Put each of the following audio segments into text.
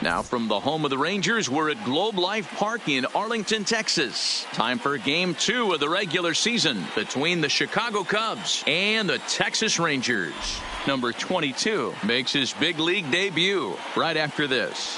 Now from the home of the Rangers, we're at Globe Life Park in Arlington, Texas. Time for Game 2 of the regular season between the Chicago Cubs and the Texas Rangers. Number 22 makes his big league debut right after this.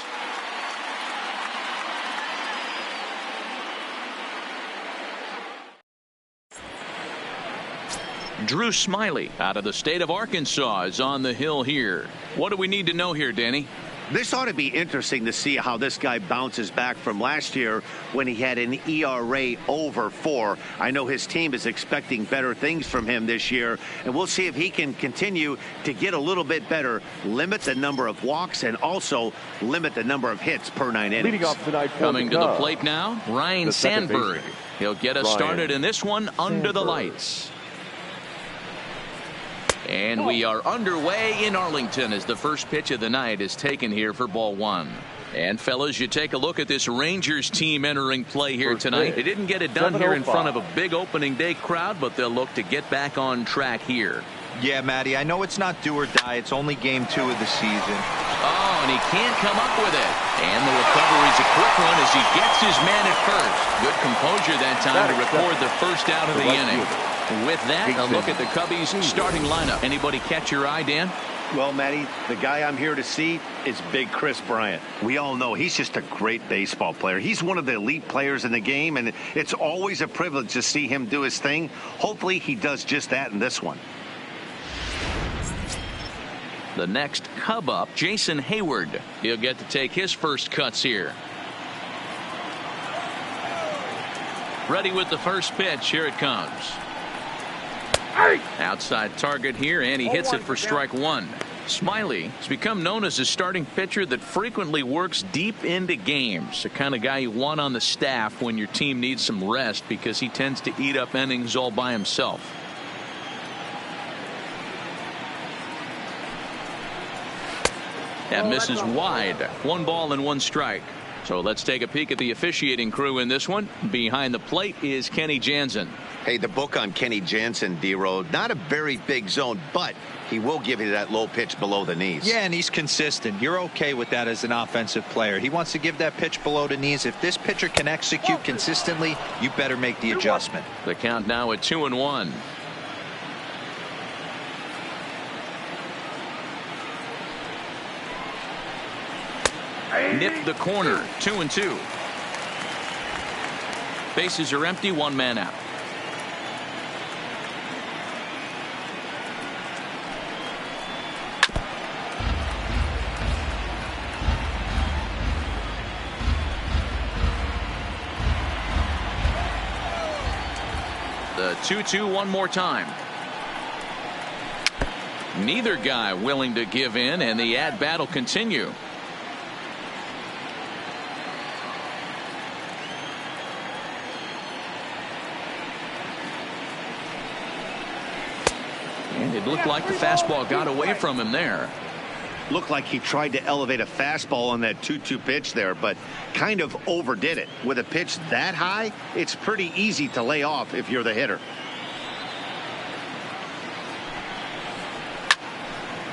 Drew Smyly out of the state of Arkansas is on the hill here. What do we need to know here, Danny? This ought to be interesting to see how this guy bounces back from last year when he had an ERA over 4. I know his team is expecting better things from him this year, and we'll see if he can continue to get a little bit better, limit the number of walks, and also limit the number of hits per 9 innings. Leading off tonight, coming to the plate now, Ryan Sandberg. He'll get us started in this one under the lights. And we are underway in Arlington as the first pitch of the night is taken here for ball 1. And fellas, you take a look at this Rangers team entering play here tonight. They didn't get it done here in front of a big opening day crowd, but they'll look to get back on track here. Yeah, Matty, I know it's not do or die. It's only game 2 of the season. Oh, and he can't come up with it. And the recovery's a quick one as he gets his man at first. Good composure that time to record the first out of the inning. With that, a look at the Cubbies' starting lineup. Anybody catch your eye, Dan? Well, Matty, the guy I'm here to see is Big Chris Bryant. We all know he's just a great baseball player. He's one of the elite players in the game, and it's always a privilege to see him do his thing. Hopefully he does just that in this one. The next Cub up, Jason Hayward. He'll get to take his first cuts here. Ready with the first pitch. Here it comes. Outside target here, and he hits it for strike 1. Smyly has become known as a starting pitcher that frequently works deep into games. The kind of guy you want on the staff when your team needs some rest because he tends to eat up innings all by himself. That misses wide. 1 ball and 1 strike. So let's take a peek at the officiating crew in this one. Behind the plate is Kenny Jansen. Hey, the book on Kenny Jansen, D-Road, not a very big zone, but he will give you that low pitch below the knees. Yeah, and he's consistent. You're okay with that as an offensive player. He wants to give that pitch below the knees. If this pitcher can execute consistently, you better make the adjustment. The count now at 2-1. Nipped the corner. 2-2. Bases are empty. 1 man out. The 2-2 one more time. Neither guy willing to give in, and the at-bat will continue. And it looked like the fastball got away from him there. Looked like he tried to elevate a fastball on that 2-2 pitch there, but kind of overdid it. With a pitch that high, it's pretty easy to lay off if you're the hitter.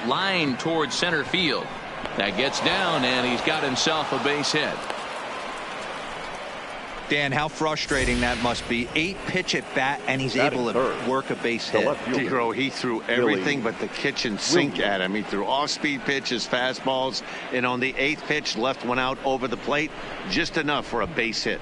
Line towards center field. That gets down, and he's got himself a base hit. Dan, how frustrating that must be. 8 pitch at bat, and he's able to work a base hit. Hero, he threw everything but the kitchen sink at him. He threw off-speed pitches, fastballs, and on the 8th pitch, left one out over the plate, just enough for a base hit.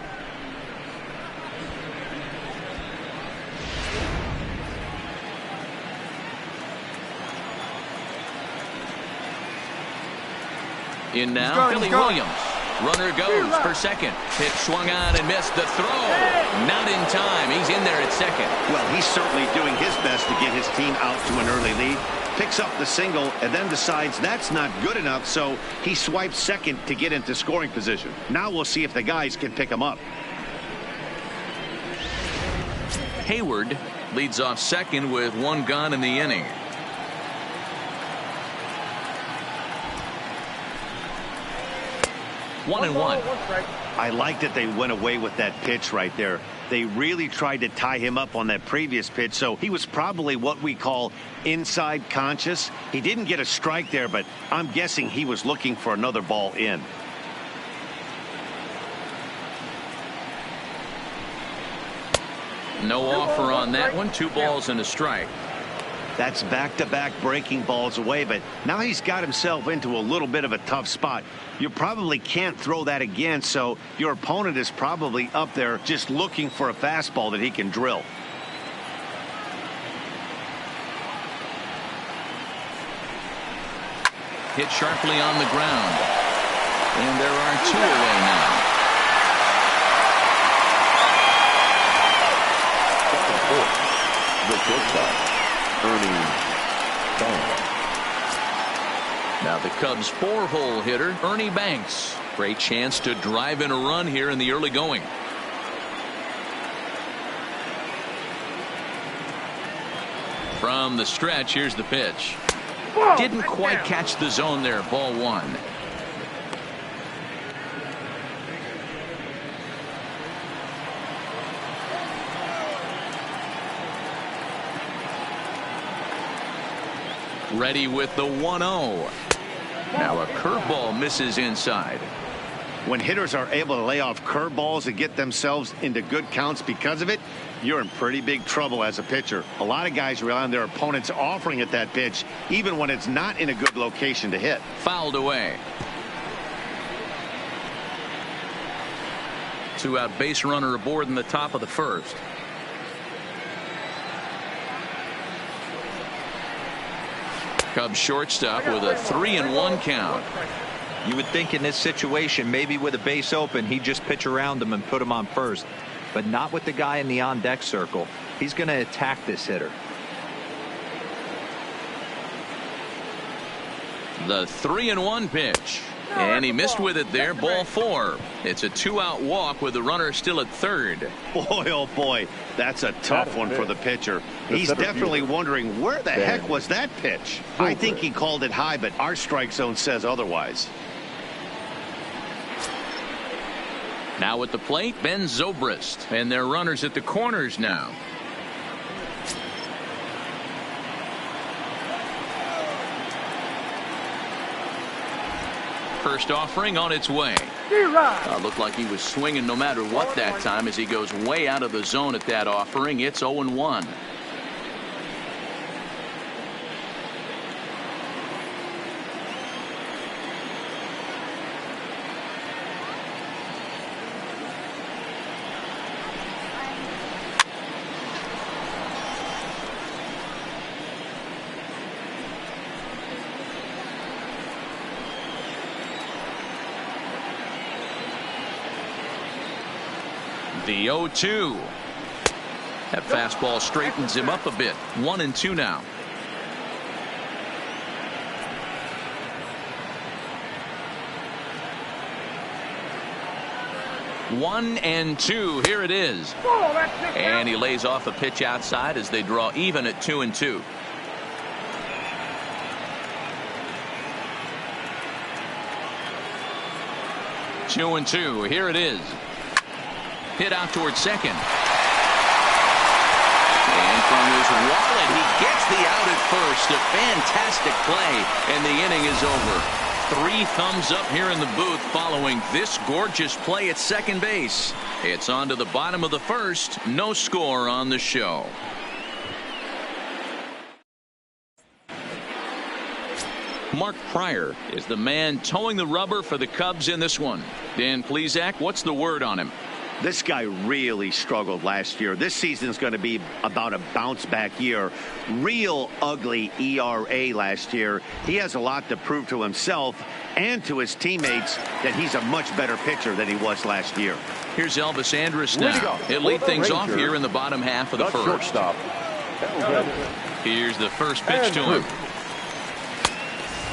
In now, Billy Williams. Runner goes for second. Pitch swung on and missed. The throw. Not in time. He's in there at second. Well, he's certainly doing his best to get his team out to an early lead. Picks up the single and then decides that's not good enough, so he swipes second to get into scoring position. Now we'll see if the guys can pick him up. Hayward leads off second with 1 gone in the inning. One and one. I like that they went away with that pitch right there. They really tried to tie him up on that previous pitch, so he was probably what we call inside conscious. He didn't get a strike there, but I'm guessing he was looking for another ball in. No offer on that one. 2 balls and a strike. That's back-to-back breaking balls away, but now he's got himself into a little bit of a tough spot. You probably can't throw that again, so your opponent is probably up there just looking for a fastball that he can drill. Hit sharply on the ground. And there are 2 away now. The shortstop, Ernie Banks. Now the Cubs' 4-hole hitter, Ernie Banks. Great chance to drive in a run here in the early going. From the stretch, here's the pitch. Didn't quite catch the zone there. Ball 1. Ready with the 1-0. Now a curveball misses inside. When hitters are able to lay off curveballs and get themselves into good counts because of it, you're in pretty big trouble as a pitcher. A lot of guys rely on their opponents offering at that pitch, even when it's not in a good location to hit. Fouled away. 2-out base runner aboard in the top of the first. Cubs shortstop with a 3-1 count. You would think in this situation, maybe with a base open, he'd just pitch around him and put him on first. But not with the guy in the on-deck circle. He's going to attack this hitter. The 3-1 pitch. And he missed with it there. Ball 4. It's a 2-out walk with the runner still at third. Boy, oh boy, that's a tough one for the pitcher. He's definitely wondering where the heck was that pitch. I think he called it high, but our strike zone says otherwise. Now at the plate, Ben Zobrist. And their runners at the corners now. First offering on its way. Looked like he was swinging no matter what that time as he goes way out of the zone at that offering. It's 0-1. The 0-2. That fastball straightens him up a bit. 1-2 now. One and two. Here it is. And he lays off a pitch outside as they draw even at 2-2. Two and two. Here it is. Hit out towards second. And from his wallet, he gets the out at first. A fantastic play, and the inning is over. 3 thumbs up here in the booth following this gorgeous play at second base. It's on to the bottom of the first. No score on the show. Mark Pryor is the man towing the rubber for the Cubs in this one. Dan Plesac, what's the word on him? This guy really struggled last year. This season is going to be about a bounce-back year. Real ugly ERA last year. He has a lot to prove to himself and to his teammates that he's a much better pitcher than he was last year. Here's Elvis Andrus now. He'll lead things off here in the bottom half of the first. Here's the first pitch to him.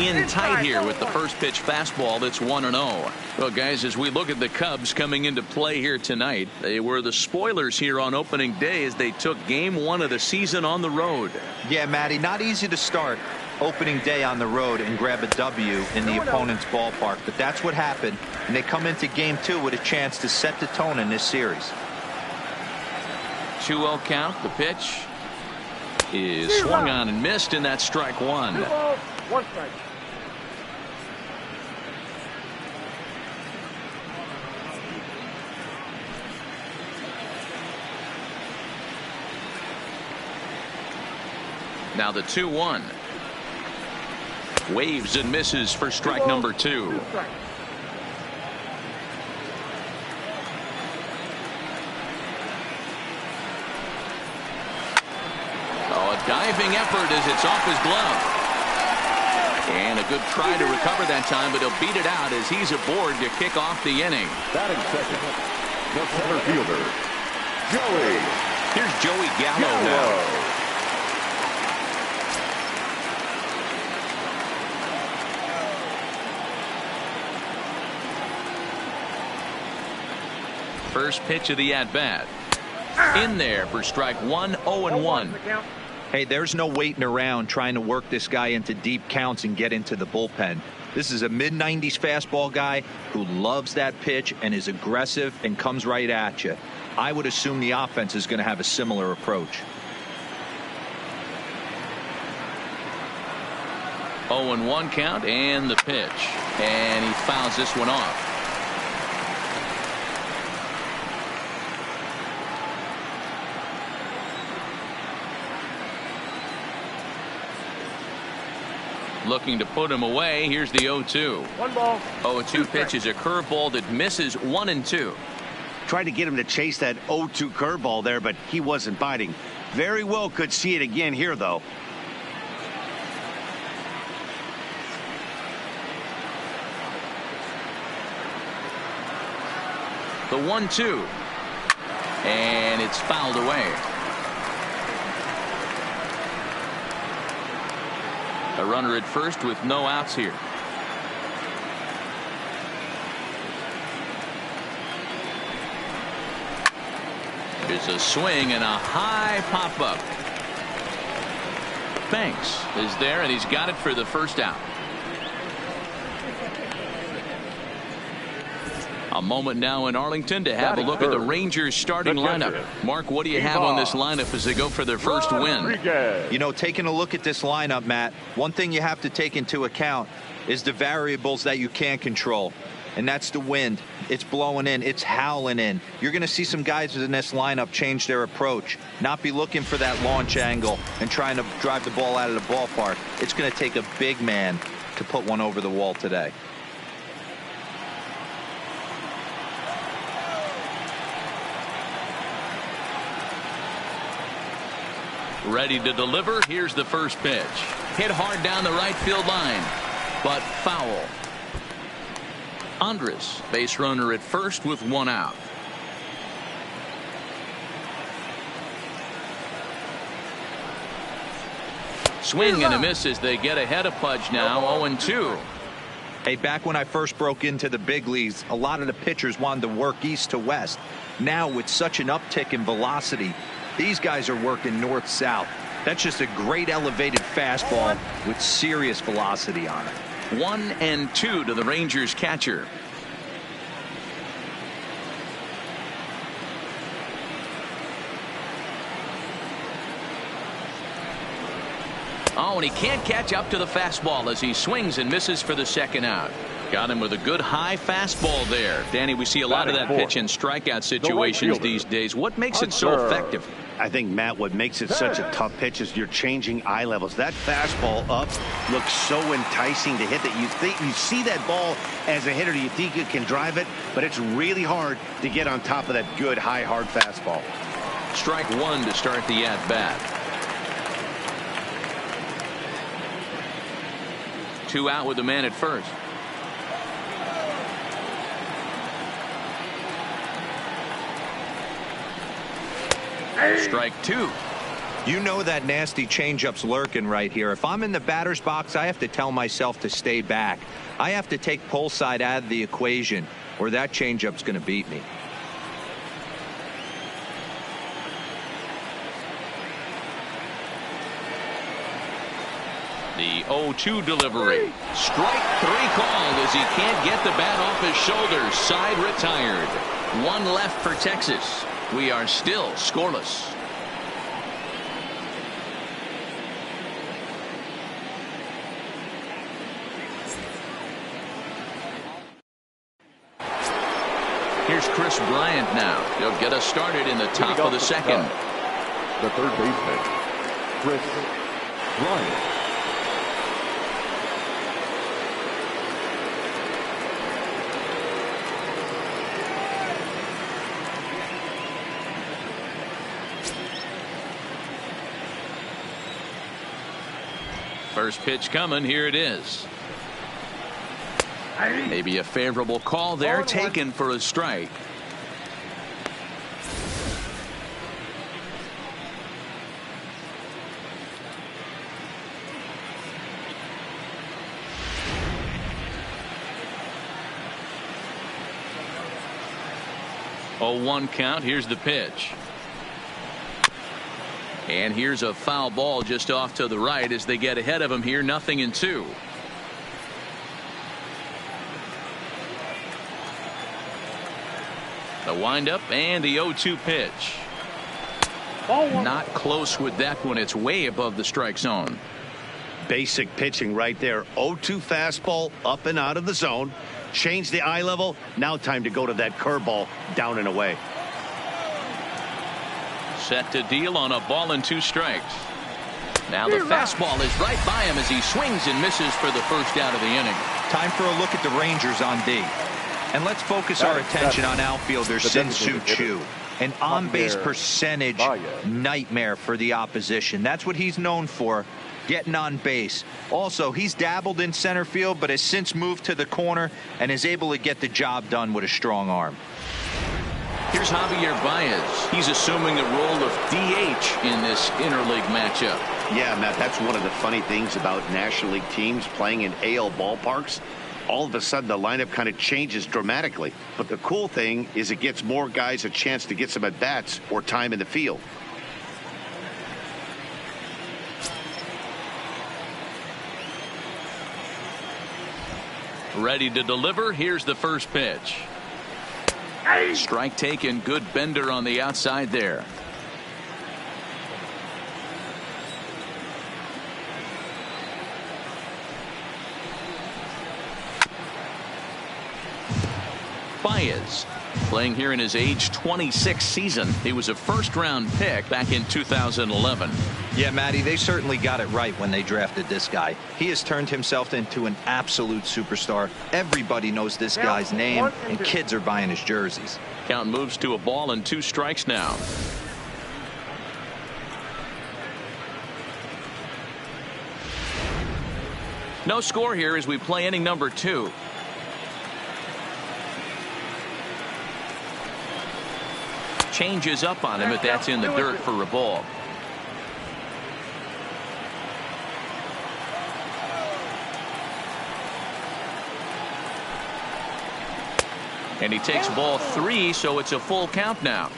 In tight here with the first pitch fastball. That's 1-0. Well, guys, as we look at the Cubs coming into play here tonight, they were the spoilers here on opening day as they took game 1 of the season on the road. Yeah, Matty, not easy to start opening day on the road and grab a W in the opponent's ballpark, but that's what happened, and they come into game 2 with a chance to set the tone in this series. 2-0 count. The pitch is swung on and missed, and that's strike 1. 1 strike. Now the 2-1. Waves and misses for strike number 2. Oh, a diving effort as it's off his glove. And a good try to recover that time, but he'll beat it out as he's aboard to kick off the inning. Batting second, the center fielder, Joey. Here's Joey Gallo now. First pitch of the at-bat. In there for strike 1, 0-1. Hey, there's no waiting around trying to work this guy into deep counts and get into the bullpen. This is a mid-90s fastball guy who loves that pitch and is aggressive and comes right at you. I would assume the offense is going to have a similar approach. 0-1 count and the pitch. And he fouls this one off. Looking to put him away. Here's the 0-2. 0-2 pitch is a curveball that misses 1-2. Tried to get him to chase that 0-2 curveball there, but he wasn't biting. Very well could see it again here, though. The 1-2. And it's fouled away. A runner at first with no outs here. There's a swing and a high pop-up. Banks is there, and he's got it for the first out. A moment now in Arlington to have a look at the Rangers starting lineup. Mark, what do you have on this lineup as they go for their first win? You know, taking a look at this lineup, Matt, one thing you have to take into account is the variables that you can't control. And that's the wind. It's blowing in. It's howling in. You're going to see some guys in this lineup change their approach, not be looking for that launch angle and trying to drive the ball out of the ballpark. It's going to take a big man to put one over the wall today. Ready to deliver. Here's the first pitch. Hit hard down the right field line, but foul. Andres, base runner at first with one out. Swing and a miss as they get ahead of Pudge now. 0-2. Hey, back when I first broke into the big leagues, a lot of the pitchers wanted to work east to west. Now with such an uptick in velocity, these guys are working north-south. That's just a great elevated fastball with serious velocity on it. 1-2 to the Rangers catcher. Oh, and he can't catch up to the fastball as he swings and misses for the second out. Got him with a good high fastball there. Danny, we see a lot of that pitch in strikeout situations these days. What makes it so effective? I think, Matt, what makes it such a tough pitch is you're changing eye levels. That fastball up looks so enticing to hit that you see that ball as a hitter, you think you can drive it, but it's really hard to get on top of that good high hard fastball. Strike one to start the at bat. 2 out with the man at first. Strike 2. You know that nasty changeup's lurking right here. If I'm in the batter's box, I have to tell myself to stay back. I have to take pull side out of the equation, or that changeup's going to beat me. The 0-2 delivery. Strike 3 called as he can't get the bat off his shoulders. Side retired. 1 left for Texas. We are still scoreless. Here's Chris Bryant now. He'll get us started in the top of the second. The third baseman, Chris Bryant. First pitch coming. Here it is. Maybe a favorable call there, taken for a strike. Oh, 1 count. Here's the pitch. And here's a foul ball just off to the right as they get ahead of him here. 0-2. The windup and the 0-2 pitch. Not close with that one. It's way above the strike zone. Basic pitching right there. 0-2 fastball up and out of the zone. Change the eye level. Now time to go to that curveball down and away. Set to deal on a ball and 2 strikes. Now the fastball is right by him as he swings and misses for the first out of the inning. Time for a look at the Rangers on D. And let's focus our attention on outfielder Sin-Soo Choo. An on-base percentage nightmare for the opposition. That's what he's known for, getting on base. Also, he's dabbled in center field, but has since moved to the corner and is able to get the job done with a strong arm. Here's Javier Baez. He's assuming the role of DH in this interleague matchup. Yeah, Matt, that's one of the funny things about National League teams playing in AL ballparks. All of a sudden, the lineup kind of changes dramatically. But the cool thing is it gets more guys a chance to get some at-bats or time in the field. Ready to deliver. Here's the first pitch. Strike taken. Good bender on the outside there. Baez playing here in his age 26 season. He was a first-round pick back in 2011. Yeah, Matty, they certainly got it right when they drafted this guy. He has turned himself into an absolute superstar. Everybody knows this guy's name, and kids are buying his jerseys. Count moves to a ball and 2 strikes now. No score here as we play inning number 2. Changes up on him, but that's in the dirt for a ball. And he takes ball 3, so it's a full count now.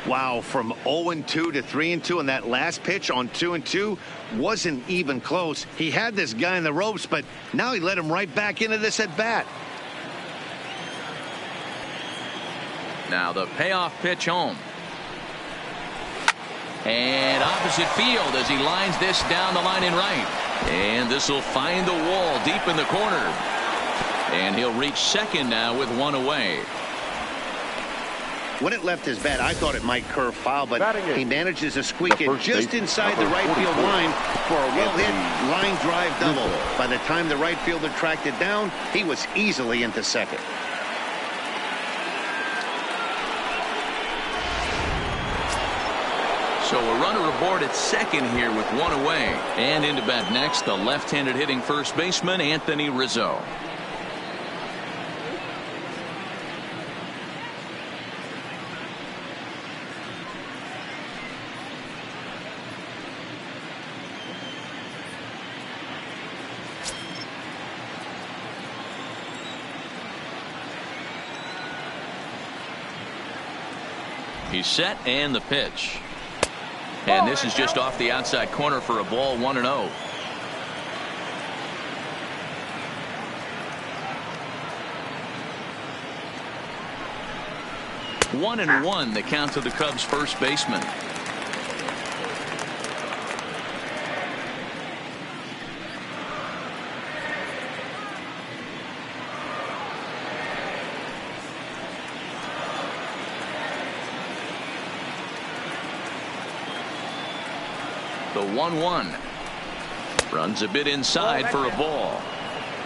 Wow, from 0-2 to 3-2, and that last pitch on 2-2 wasn't even close. He had this guy in the ropes, but now he let him right back into this at bat. Now the payoff pitch home. And opposite field as he lines this down the line in right. And this will find the wall deep in the corner. And he'll reach second now with 1 away. When it left his bat, I thought it might curve foul, but he manages to squeak it just inside the right field line for a well-hit line drive double. By the time the right fielder tracked it down, he was easily into second. So a runner aboard at second here with 1 away. And into bat next, the left-handed hitting first baseman, Anthony Rizzo. He's set, and the pitch. And this is just off the outside corner for a ball, 1-0. One and one, the count to the Cubs first baseman. The 1-1. Runs a bit inside for a ball.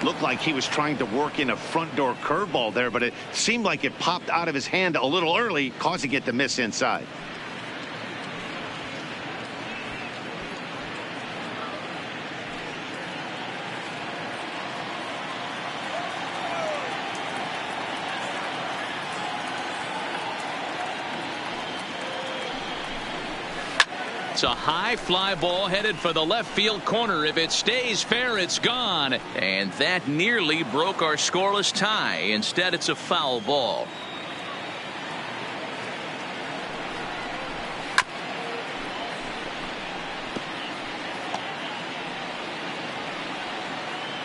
Looked like he was trying to work in a front door curveball there, but it seemed like it popped out of his hand a little early, causing it to miss inside. It's a high fly ball headed for the left field corner. If it stays fair, it's gone. And that nearly broke our scoreless tie. Instead, it's a foul ball.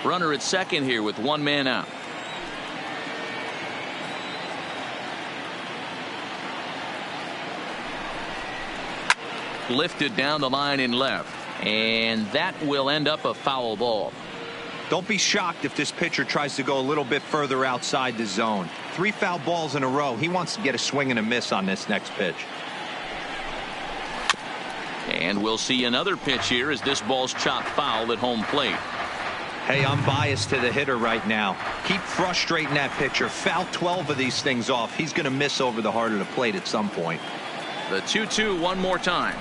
Runner at second here with one man out. Lifted down the line in left, and that will end up a foul ball. Don't be shocked if this pitcher tries to go a little bit further outside the zone. 3 foul balls in a row. He wants to get a swing and a miss on this next pitch. And we'll see another pitch here as this ball's chopped foul at home plate. Hey, I'm biased to the hitter right now. Keep frustrating that pitcher. Foul 12 of these things off. He's going to miss over the heart of the plate at some point. The 2-2 one more time.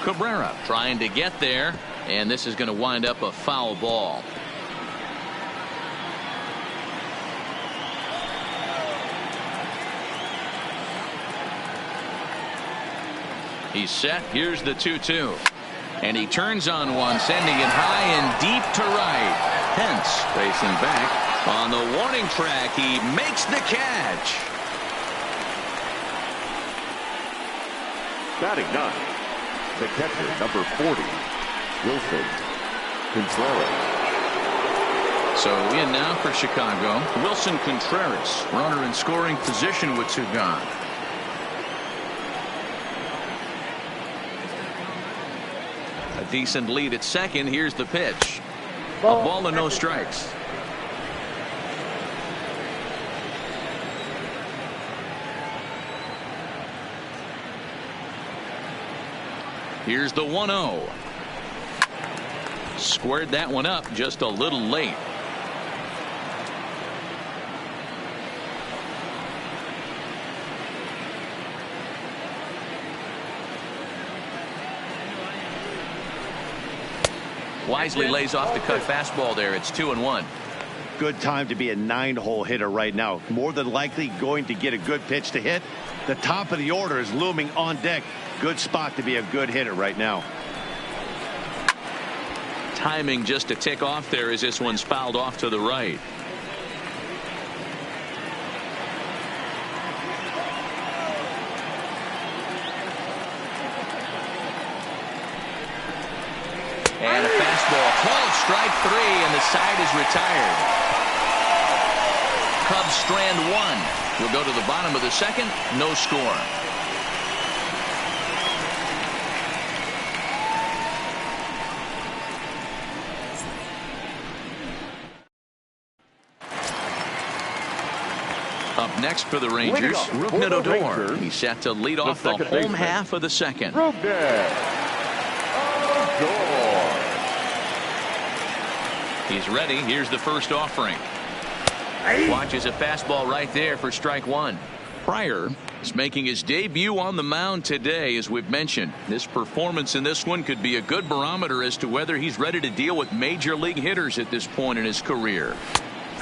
Cabrera trying to get there, and this is going to wind up a foul ball. He's set. Here's the 2-2. And he turns on one, sending it high and deep to right. Pence facing back. On the warning track, he makes the catch. Batting 9, the catcher, number 40, Wilson Contreras. So in now for Chicago, Wilson Contreras, runner in scoring position with 2 gone. A decent lead at second. Here's the pitch. A ball and no strikes. Here's the 1-0. Squared that one up just a little late. Wisely lays off the cut fastball there. It's 2-1. Good time to be a 9-hole hitter right now. More than likely going to get a good pitch to hit. The top of the order is looming on deck. Good spot to be a good hitter right now. Timing just a tick off there as this one's fouled off to the right. And a fastball called strike 3, and the side is retired. Cubs strand 1. We'll go to the bottom of the second. No score. Up next for the Rangers, Rougned Odor. He's set to lead off the home half of the second. He's ready. Here's the first offering. Watches a fastball right there for strike 1. Pryor is making his debut on the mound today, as we've mentioned. This performance in this one could be a good barometer as to whether he's ready to deal with major league hitters at this point in his career.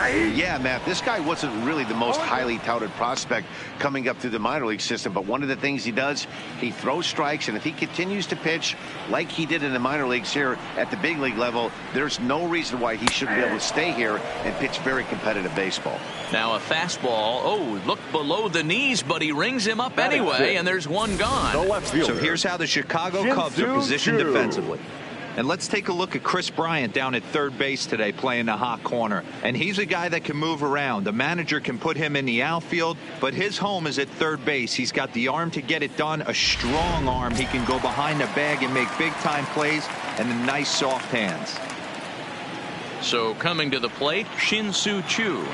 Yeah, Matt, this guy wasn't really the most highly touted prospect coming up through the minor league system, but one of the things he does, he throws strikes, and if he continues to pitch like he did in the minor leagues here at the big league level, there's no reason why he shouldn't be able to stay here and pitch very competitive baseball. Now a fastball, looked below the knees, but he rings him up anyway, and there's one gone. So here's how the Chicago Cubs are positioned defensively. And let's take a look at Chris Bryant down at third base today playing the hot corner. And he's a guy that can move around. The manager can put him in the outfield, but his home is at third base. He's got the arm to get it done, a strong arm. He can go behind the bag and make big-time plays, and the nice soft hands. So coming to the plate, Shin-Soo Choo.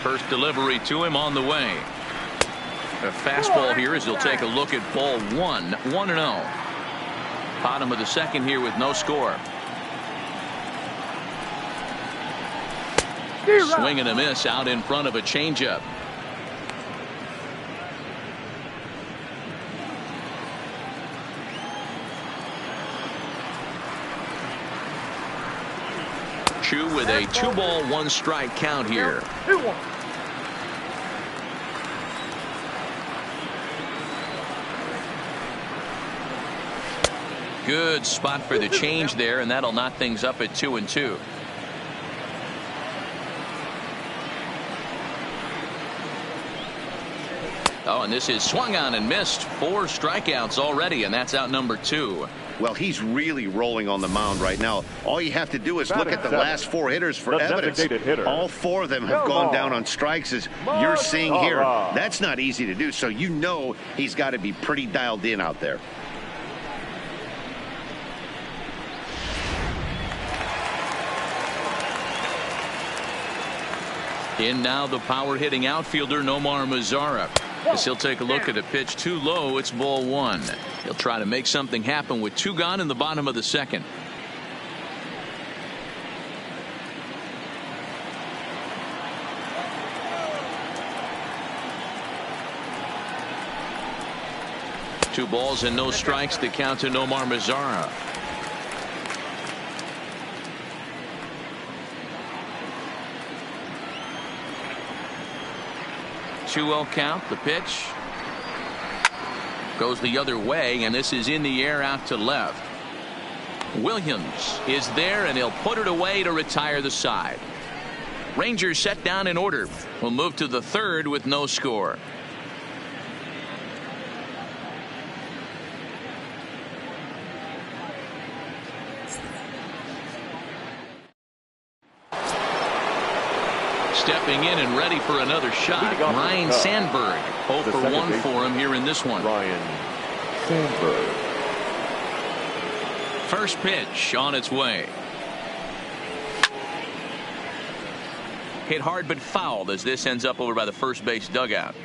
First delivery to him on the way. A fastball here as he'll take a look at ball 1, 1-0. Bottom of the second here with no score. Swing and a miss out in front of a changeup. Chu with a 2-ball, 1-strike count here. Good spot for the change there, and that'll knock things up at 2-2. Oh, and this is swung on and missed. 4 strikeouts already, and that's out number 2. Well, he's really rolling on the mound right now. All you have to do is look at the last 4 hitters for evidence. All 4 of them have gone down on strikes, as you're seeing here. That's not easy to do, so you know he's got to be pretty dialed in out there. In now the power-hitting outfielder Nomar Mazara. As he'll take a look at a pitch too low, it's ball 1. He'll try to make something happen with 2 gone in the bottom of the second. Two balls and no strikes to count to Nomar Mazara. 2-0 count. The pitch goes the other way, and this is in the air out to left. Williams is there, and he'll put it away to retire the side. Rangers set down in order. Will move to the 3rd with no score. Stepping in and ready for another shot, Ryan Sandberg. 0 for 1 for him here in this one. Ryan Sandberg. First pitch on its way. Hit hard but fouled as this ends up over by the first base dugout.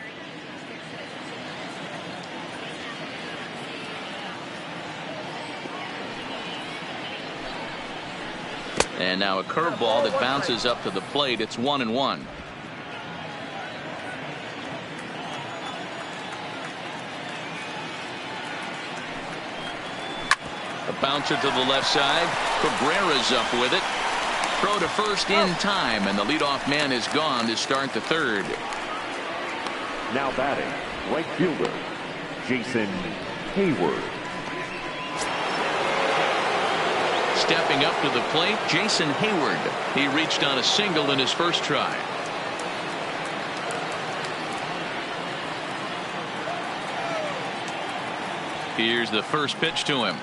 And now a curveball that bounces up to the plate. It's 1-1. A bouncer to the left side. Cabrera's up with it. Throw to first in time, and the leadoff man is gone to start the 3rd. Now batting, right fielder, Jason Hayward. Stepping up to the plate, Jason Hayward. He reached on a single in his first try. Here's the first pitch to him.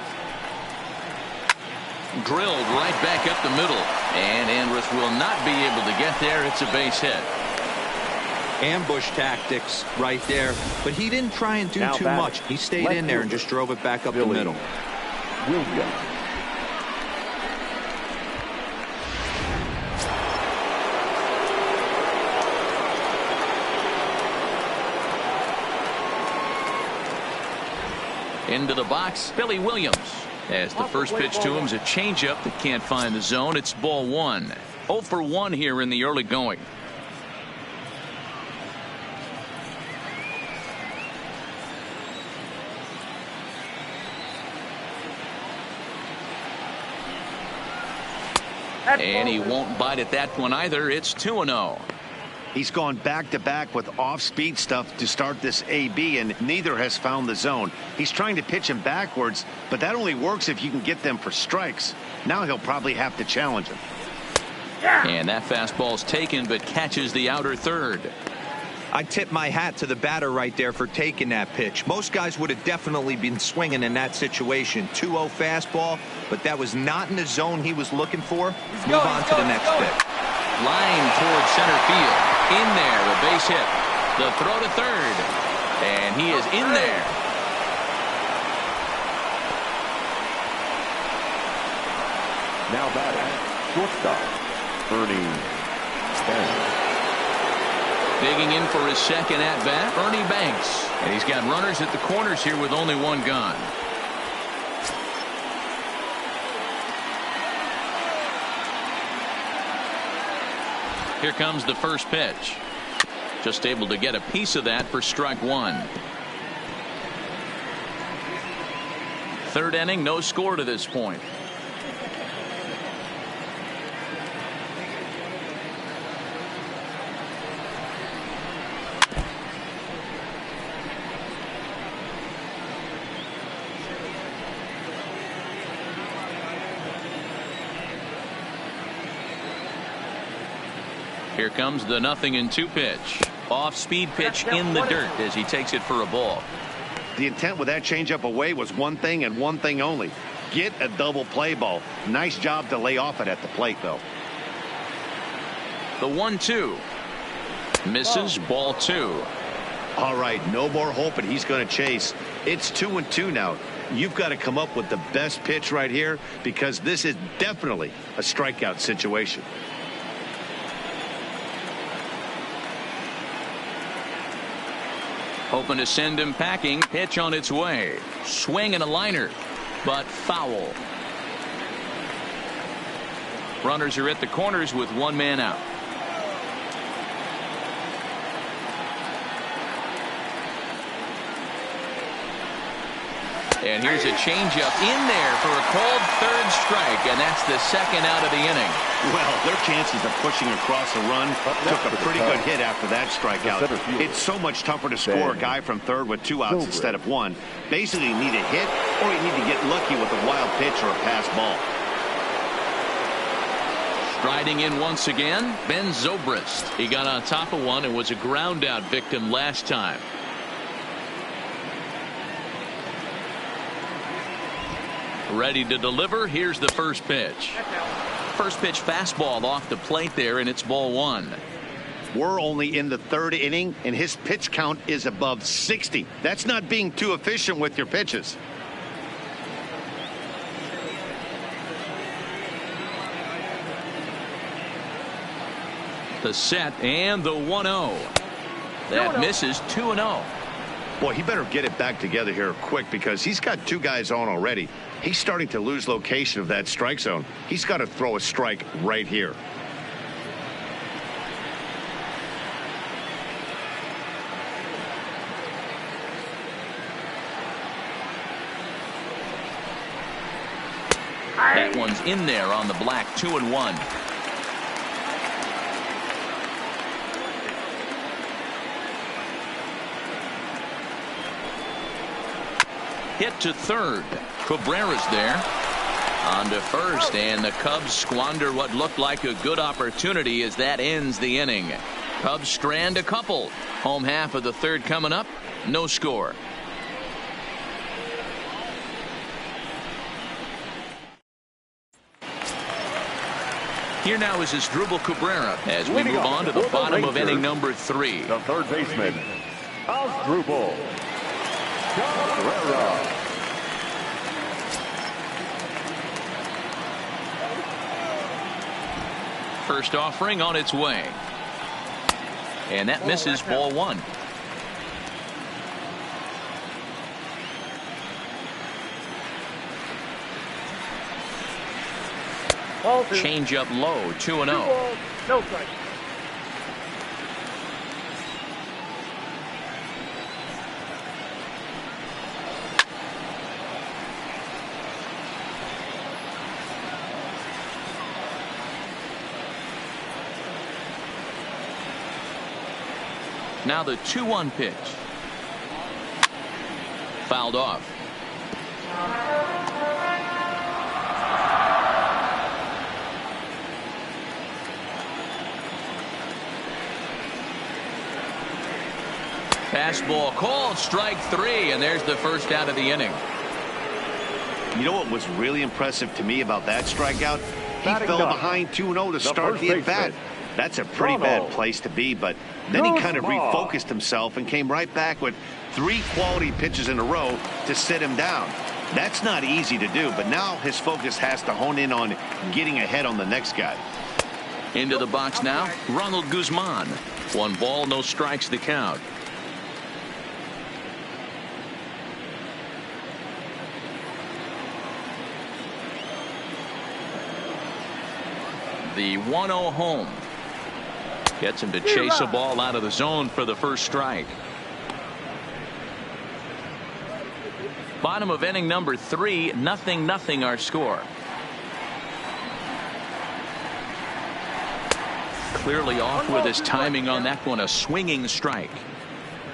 Drilled right back up the middle, and Andrus will not be able to get there. It's a base hit. Ambush tactics right there, but he didn't try and do too much. He stayed in there and just drove it back up the middle. Williams. Into the box, Billy Williams. As the first pitch to him is a changeup that can't find the zone. It's ball 1. 0 for 1 here in the early going. And he won't bite at that one either. It's 2-0. He's gone back-to-back with off-speed stuff to start this AB, and neither has found the zone. He's trying to pitch him backwards, but that only works if you can get them for strikes. Now he'll probably have to challenge him. And that fastball's taken, but catches the outer 3rd. I tip my hat to the batter right there for taking that pitch. Most guys would have definitely been swinging in that situation. 2-0 fastball, but that was not in the zone he was looking for. Move on to the next pitch. Line towards center field. In there, the base hit. The throw to 3rd. And he is in there. Now batting, shortstop, Ernie Banks. Digging in for his second at-bat, Ernie Banks. And he's got runners at the corners here with only 1 gone. Here comes the first pitch. Just able to get a piece of that for strike one. Third inning, no score to this point. Here comes the 0-2 pitch. Off-speed pitch in the dirt as he takes it for a ball. The intent with that changeup away was one thing and one thing only. Get a double play ball. Nice job to lay off it at the plate, though. The 1-2. Misses, ball two. All right, no more hoping he's going to chase. It's 2-2 now. You've got to come up with the best pitch right here because this is definitely a strikeout situation. Hoping to send him packing. Pitch on its way. Swing and a liner, but foul. Runners are at the corners with one man out. And here's a changeup in there for a called third strike, and that's the second out of the inning. Well, their chances of pushing across a run took a pretty good hit after that strikeout. It's so much tougher to score a guy from third with 2 outs instead of 1. Basically, you need a hit or you need to get lucky with a wild pitch or a pass ball. Striding in once again, Ben Zobrist. He got on top of one and was a ground out victim last time. Ready to deliver. Here's the first pitch. First pitch fastball off the plate there, and it's ball one. We're only in the third inning, and his pitch count is above 60. That's not being too efficient with your pitches. The set and the 1-0. That misses 2-0. Boy, he better get it back together here quick because he's got 2 guys on already. He's starting to lose location of that strike zone. He's got to throw a strike right here. That one's in there on the black. 2-1. Hit to third. Cabrera's there. On to first, and the Cubs squander what looked like a good opportunity as that ends the inning. Cubs strand a couple. Home half of the third coming up. No score. Here now is Asdrubal Cabrera as we move on to the bottom of inning number 3. The third baseman, Asdrubal Cabrera. First offering on its way. And that misses ball one. Change up low. 2-0. No strike. Now the 2-1 pitch. Fouled off. Fastball called, strike 3, and there's the first out of the inning. You know what was really impressive to me about that strikeout? He fell behind 2-0 to start the at-bat. That's a pretty bad place to be, but then he kind of refocused himself and came right back with 3 quality pitches in a row to sit him down. That's not easy to do, but now his focus has to hone in on getting ahead on the next guy. Into the box now, Ronald Guzman. 1 ball, no strikes to count. The 1-0 home. Gets him to chase a ball out of the zone for the first strike. Bottom of inning number 3, 0-0 our score. Clearly off with his timing on that one, a swinging strike.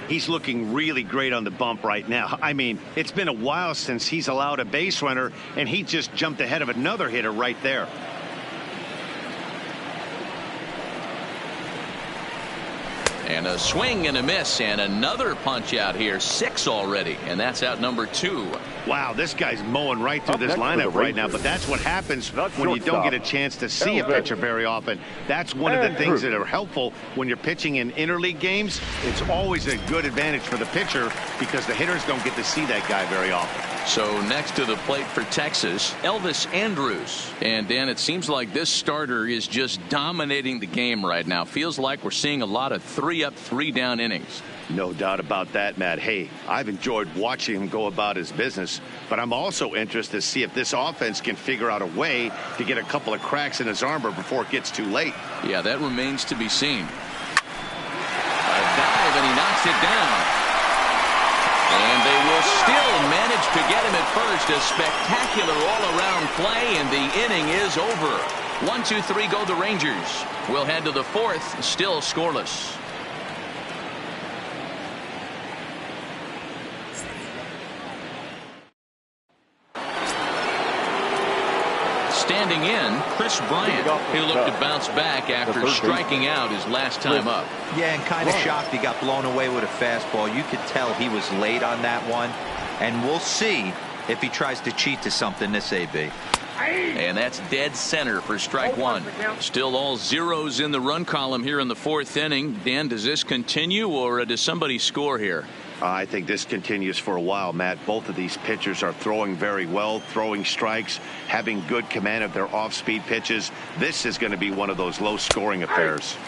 He's looking really great on the bump right now. I mean, it's been a while since he's allowed a base runner, and he just jumped ahead of another hitter right there. And a swing and a miss, and another punch out here. 6 already, and that's out number 2. Wow, this guy's mowing right through this lineup right now, but that's what happens when you don't get a chance to see a pitcher very often. That's one of the things that are helpful when you're pitching in interleague games. It's always a good advantage for the pitcher because the hitters don't get to see that guy very often. So next to the plate for Texas, Elvis Andrus. And Dan, it seems like this starter is just dominating the game right now. Feels like we're seeing a lot of 3-up, 3-down innings. No doubt about that, Matt. Hey, I've enjoyed watching him go about his business, but I'm also interested to see if this offense can figure out a way to get a couple of cracks in his armor before it gets too late. Yeah, that remains to be seen. A dive, and he knocks it down. And they will still manage to get him at first. A spectacular all-around play, and the inning is over. 1, 2, 3 go the Rangers. We'll head to the 4th, still scoreless. Standing in, Chris Bryant, who looked to bounce back after striking out his last time up. Yeah, and kind of shocked he got blown away with a fastball. You could tell he was late on that one, and we'll see if he tries to cheat to something this AB. And that's dead center for strike 1. Still all zeros in the run column here in the 4th inning. Dan, does this continue, or does somebody score here? I think this continues for a while, Matt. Both of these pitchers are throwing very well, throwing strikes, having good command of their off-speed pitches. This is going to be one of those low-scoring affairs.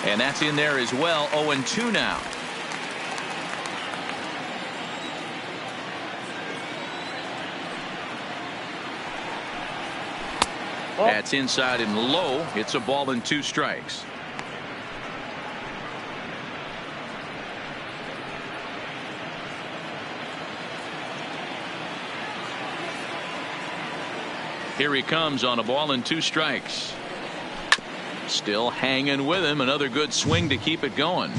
And that's in there as well. 0-2 now. That's inside and low. It's a ball and 2 strikes. Here he comes on a ball and 2 strikes. Still hanging with him. Another good swing to keep it going.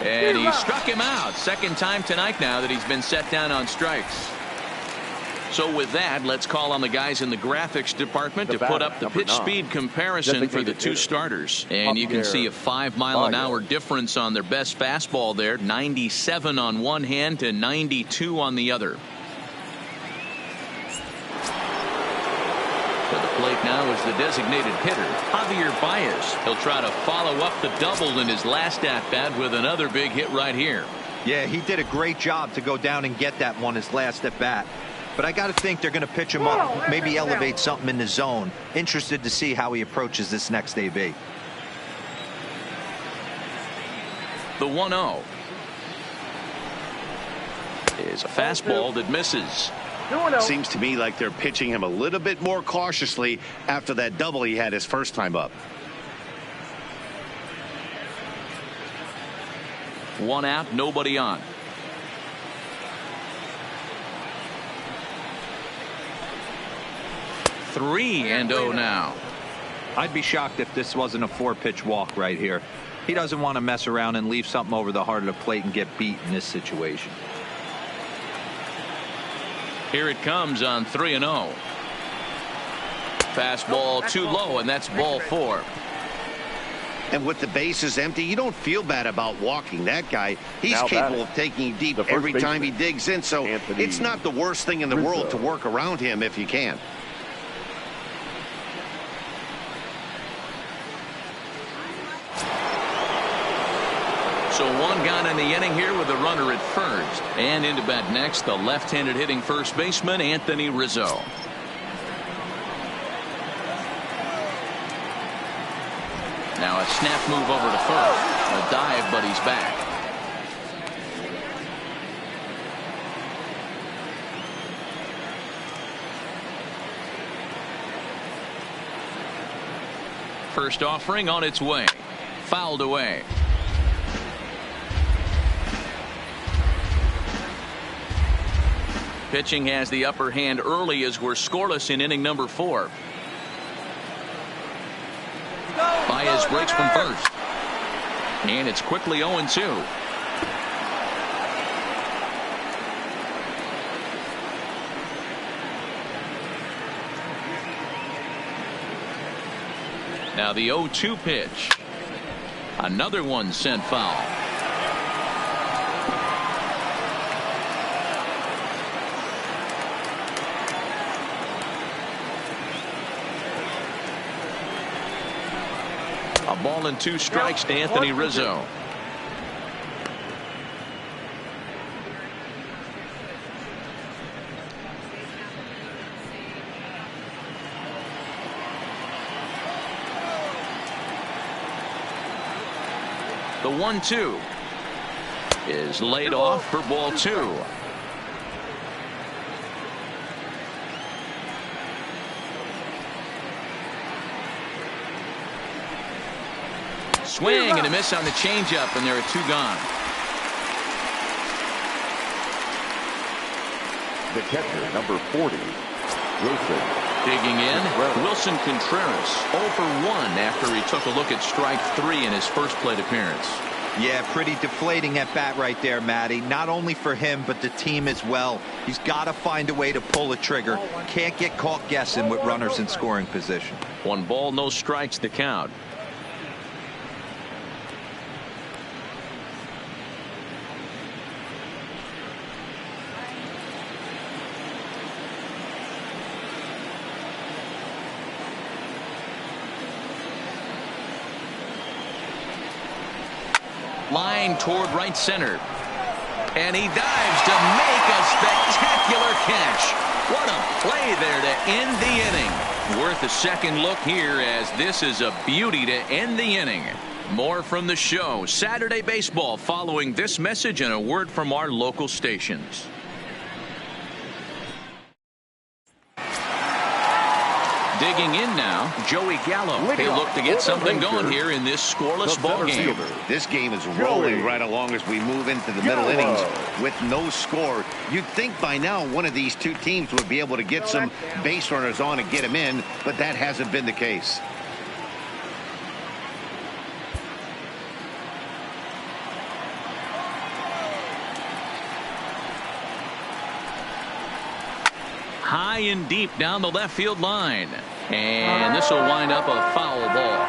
And he struck him out. Second time tonight now that he's been set down on strikes. So with that, let's call on the guys in the graphics department to put up the pitch speed comparison for the 2 starters. And you can see a 5-mile-an-hour difference on their best fastball there. 97 on one hand to 92 on the other. To the plate now is the designated hitter, Javier Baez. He'll try to follow up the double in his last at-bat with another big hit right here. Yeah, he did a great job to go down and get that one his last at-bat. But I got to think they're going to pitch him up, maybe elevate something in the zone. Interested to see how he approaches this next AB. The 1-0 is a fastball that misses. Seems to me like they're pitching him a little bit more cautiously after that double he had his first time up. 1 out, nobody on. Three and 0 now. I'd be shocked if this wasn't a 4-pitch walk right here. He doesn't want to mess around and leave something over the heart of the plate and get beat in this situation. Here it comes on 3-0. Fastball too low, and that's ball 4. And with the bases empty, you don't feel bad about walking that guy. He's capable of taking deep every time he digs in, so it's not the worst thing in the world to work around him if you can. So 1 gone one in the inning here with a runner at first. And into bat next, the left-handed hitting first baseman, Anthony Rizzo. Now a snap move over to first. A dive, but he's back. First offering on its way. Fouled away. Pitching has the upper hand early as we're scoreless in inning number 4. Baez breaks from first. And it's quickly 0-2. Now the 0-2 pitch. Another one sent foul. A ball and 2 strikes to Anthony Rizzo. The 1-2 is laid off for ball 2. Swing and a miss on the changeup, and there are 2 gone. The catcher, number 40, Wilson. Digging in, Wilson Contreras 0 for 1 after he took a look at strike 3 in his first plate appearance. Yeah, pretty deflating at bat right there, Matty. Not only for him, but the team as well. He's got to find a way to pull a trigger. Can't get caught guessing with runners in scoring position. 1 ball, no strikes to count. Line toward right center. And he dives to make a spectacular catch. What a play there to end the inning. Worth a second look here, as this is a beauty to end the inning. More from the show. Saturday Baseball following this message and a word from our local stations. Digging in now, Joey Gallo. They look to get something going here in this scoreless ball game. This game is rolling right along as we move into the middle innings with no score. You'd think by now one of these 2 teams would be able to get some base runners on and get them in, but that hasn't been the case. High and deep down the left field line. And this will wind up a foul ball.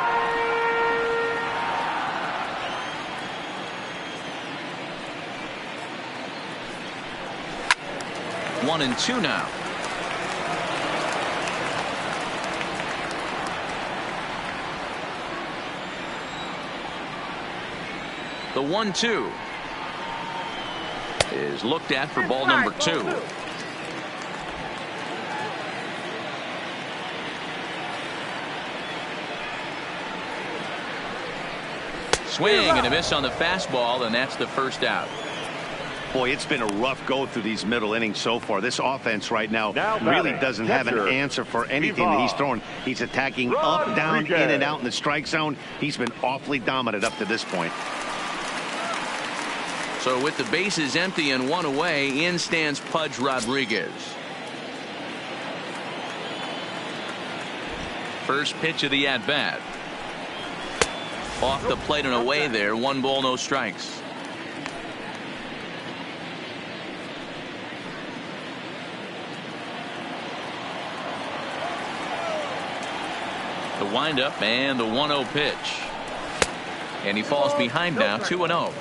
One and 2 now. The 1-2 is looked at for ball number 2. Swing and a miss on the fastball, and that's the first out. Boy, it's been a rough go through these middle innings so far. This offense right now really doesn't have an answer for anything that he's throwing. He's attacking up, down, in and out in the strike zone. He's been awfully dominant up to this point. So with the bases empty and 1 away, in stands Pudge Rodriguez. First pitch of the at-bat. Off the plate and away there. 1 ball, no strikes. The windup and the 1-0 pitch. And he falls behind now, 2-0.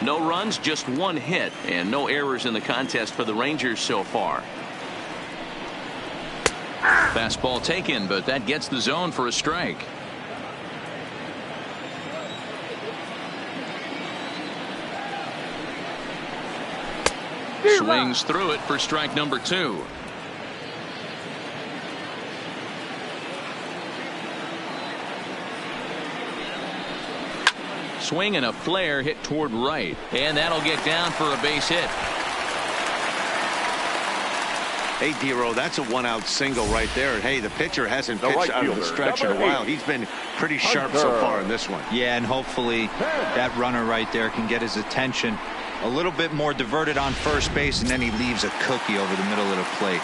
No runs, just 1 hit, and no errors in the contest for the Rangers so far. Fastball taken, but that gets the zone for a strike. Swings through it for strike number 2. Swing and a flare hit toward right, and that'll get down for a base hit. Hey, D-Row, that's a one-out single right there. Hey, the pitcher hasn't pitched right out of the fielder, stretch in a number while. 8. He's been pretty sharp so far in this one. Yeah, and hopefully that runner right there can get his attention a little bit more diverted on first base, and then he leaves a cookie over the middle of the plate.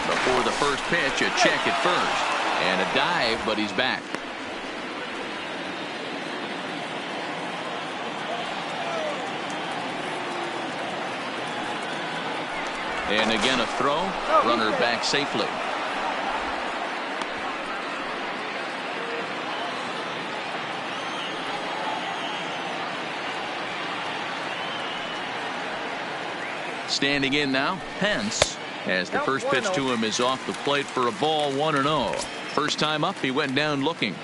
Before the first pitch, a check at first, and a dive, but he's back. And again a throw. Runner back safely. Standing in now, Pence, as the first pitch to him is off the plate for a ball, 1-0. First time up, he went down looking.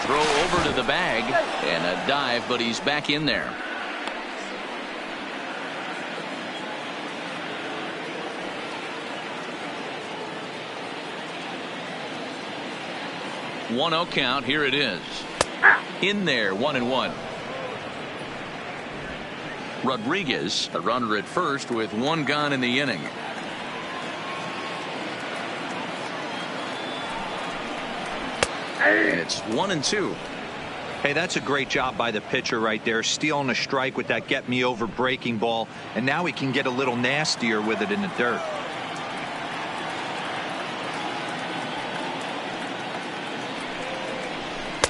Throw over to the bag, and a dive, but he's back in there. One 0 count. Here it is. In there, 1-1. Rodriguez, a runner at first with one gone in the inning. And it's 1-2. Hey, that's a great job by the pitcher right there, stealing a strike with that get me over breaking ball, and now he can get a little nastier with it in the dirt.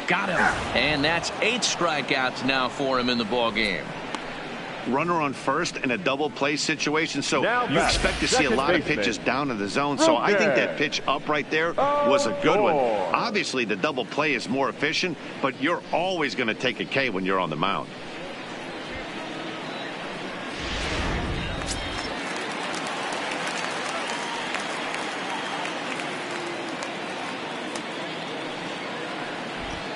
Got him. And that's 8 strikeouts now for him in the ball game. Runner on first in a double play situation, so Now you back, expect to see a second lot of baseman. pitches down in the zone. So I think that pitch up right there was a good one. Obviously the double play is more efficient, but you're always going to take a K when you're on the mound.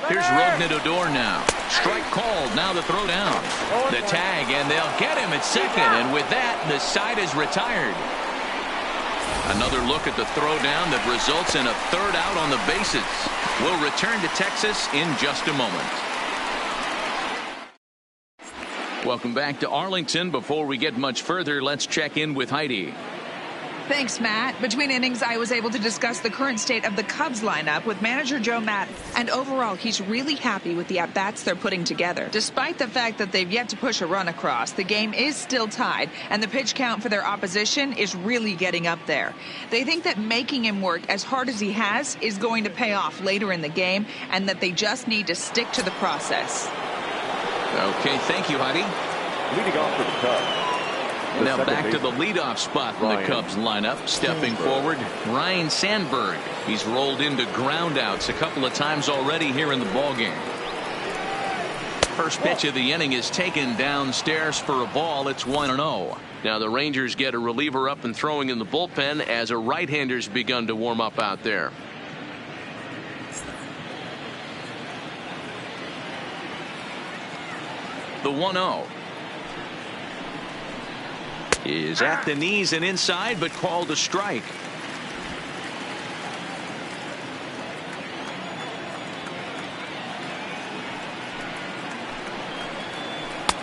Here's Odor now. Strike called. Now the throw down. The tag, and they'll get him at second. And with that, the side is retired. Another look at the throw down that results in a third out on the bases. We'll return to Texas in just a moment. Welcome back to Arlington. Before we get much further, let's check in with Heidi. Thanks, Matt. Between innings, I was able to discuss the current state of the Cubs lineup with manager Joe Matt, and overall, he's really happy with the at-bats they're putting together. Despite the fact that they've yet to push a run across, the game is still tied, and the pitch count for their opposition is really getting up there. They think that making him work as hard as he has is going to pay off later in the game, and that they just need to stick to the process. Okay, thank you, Heidi. Leading off for the Cubs. Now back to the leadoff spot in the Cubs lineup. Stepping forward, Ryne Sandberg. He's rolled into groundouts a couple of times already here in the ballgame. First pitch of the inning is taken downstairs for a ball. It's 1-0. Now the Rangers get a reliever up and throwing in the bullpen as a right-hander's begun to warm up out there. The 1-0. Is at the knees and inside, but called a strike.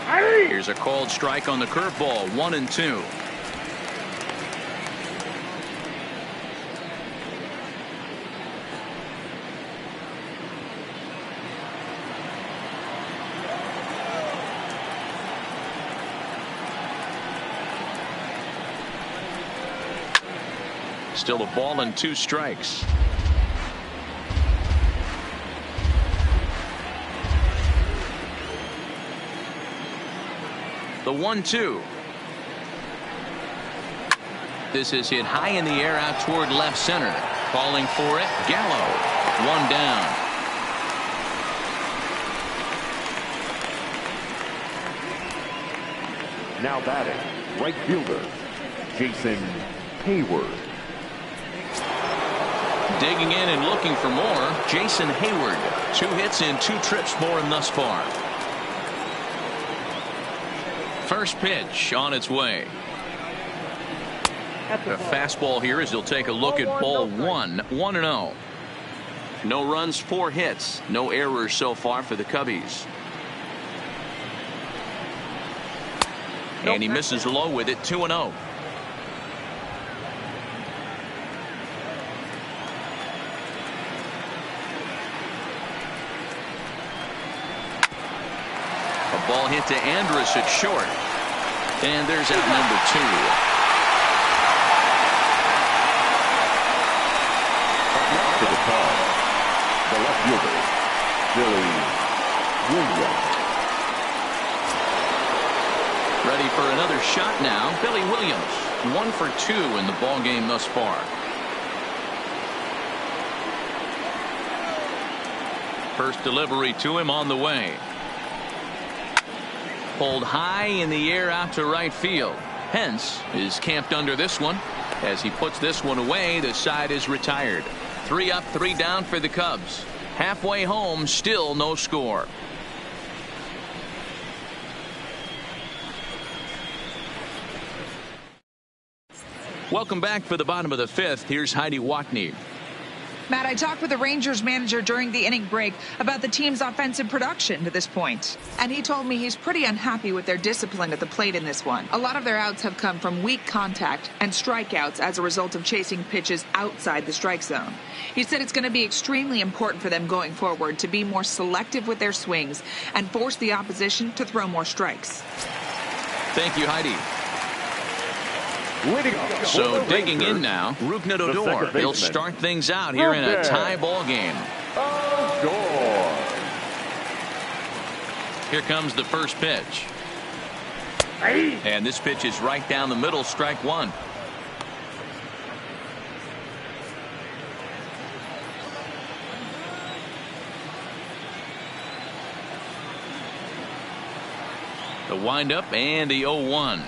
Here's a called strike on the curveball. 1-2. Still a ball and 2 strikes. The 1-2. This is hit high in the air out toward left center. Calling for it, Gallo. 1 down. Now batting, right fielder, Jason Hayward. Digging in and looking for more, Jason Hayward. 2 hits and 2 trips for him thus far. First pitch on its way. A fastball here as he'll take a look at ball 1. 1-0. No runs, 4 hits. No errors so far for the Cubbies. And he misses low with it. 2-0. A ball hit to Andrus at short. And there's out number 2. To the Cubs, the left fielder, Billy Williams. Ready for another shot now. Billy Williams, 1 for 2 in the ball game thus far. First delivery to him on the way. Pulled high in the air out to right field. Hence is camped under this one. As he puts this one away, the side is retired. 3 up, 3 down for the Cubs. Halfway home, still no score. Welcome back for the bottom of the 5th. Here's Heidi Watney. Matt, I talked with the Rangers manager during the inning break about the team's offensive production to this point. And he told me he's pretty unhappy with their discipline at the plate in this one. A lot of their outs have come from weak contact and strikeouts as a result of chasing pitches outside the strike zone. He said it's going to be extremely important for them going forward to be more selective with their swings and force the opposition to throw more strikes. Thank you, Heidi. So digging in now, Rougned Odor. He'll start things out here in a tie ball game. Here comes the first pitch. And this pitch is right down the middle, strike 1. The windup and the 0-1.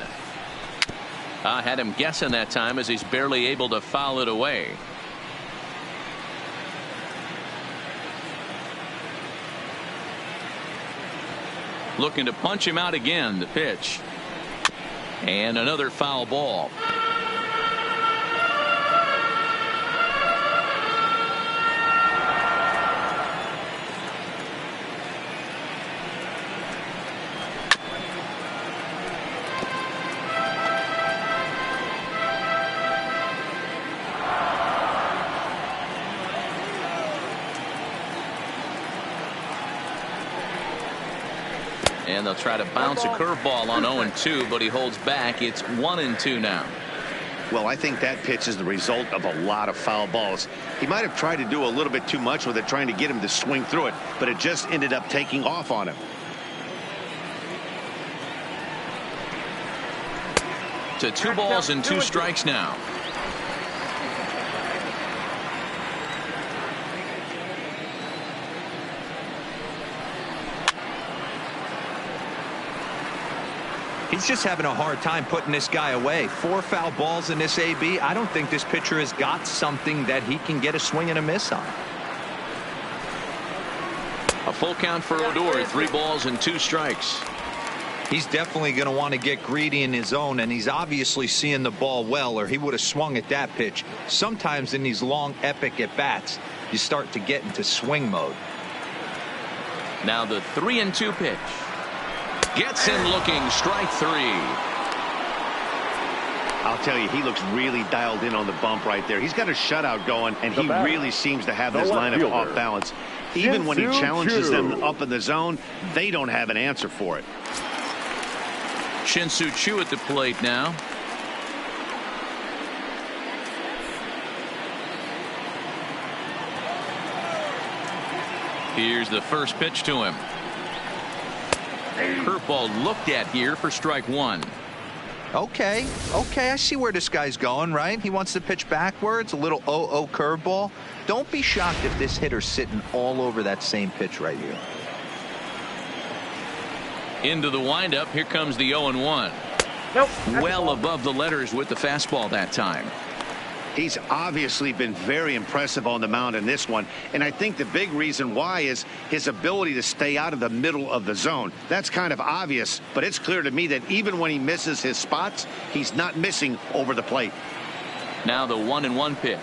I had him guessing that time as he's barely able to foul it away. Looking to punch him out again. The pitch. And another foul ball. And they'll try to bounce a curveball on 0-2, but he holds back. It's 1-2 now. Well, I think that pitch is the result of a lot of foul balls. He might have tried to do a little bit too much with it, trying to get him to swing through it, but it just ended up taking off on him. To 2 balls and 2 strikes now. He's just having a hard time putting this guy away. 4 foul balls in this AB. I don't think this pitcher has got something that he can get a swing and a miss on. A full count for Odor. 3 balls and 2 strikes. He's definitely going to want to get greedy in his zone, and he's obviously seeing the ball well, or he would have swung at that pitch. Sometimes in these long epic at bats, you start to get into swing mode. Now the 3-2 pitch. Gets him looking, strike 3. I'll tell you, he looks really dialed in on the bump right there. He's got a shutout going, and he really seems to have this lineup off balance. Even when he challenges them up in the zone, they don't have an answer for it. Shin-Soo Choo at the plate now. Here's the first pitch to him. Curveball looked at here for strike 1. Okay, I see where this guy's going, right? He wants to pitch backwards, a little 0-0 curveball. Don't be shocked if this hitter's sitting all over that same pitch right here. Into the windup. Here comes the 0-1. Nope. Well above the letters with the fastball that time. He's obviously been very impressive on the mound in this one, and I think the big reason why is his ability to stay out of the middle of the zone. That's kind of obvious, but it's clear to me that even when he misses his spots, he's not missing over the plate. Now the 1-1 pitch.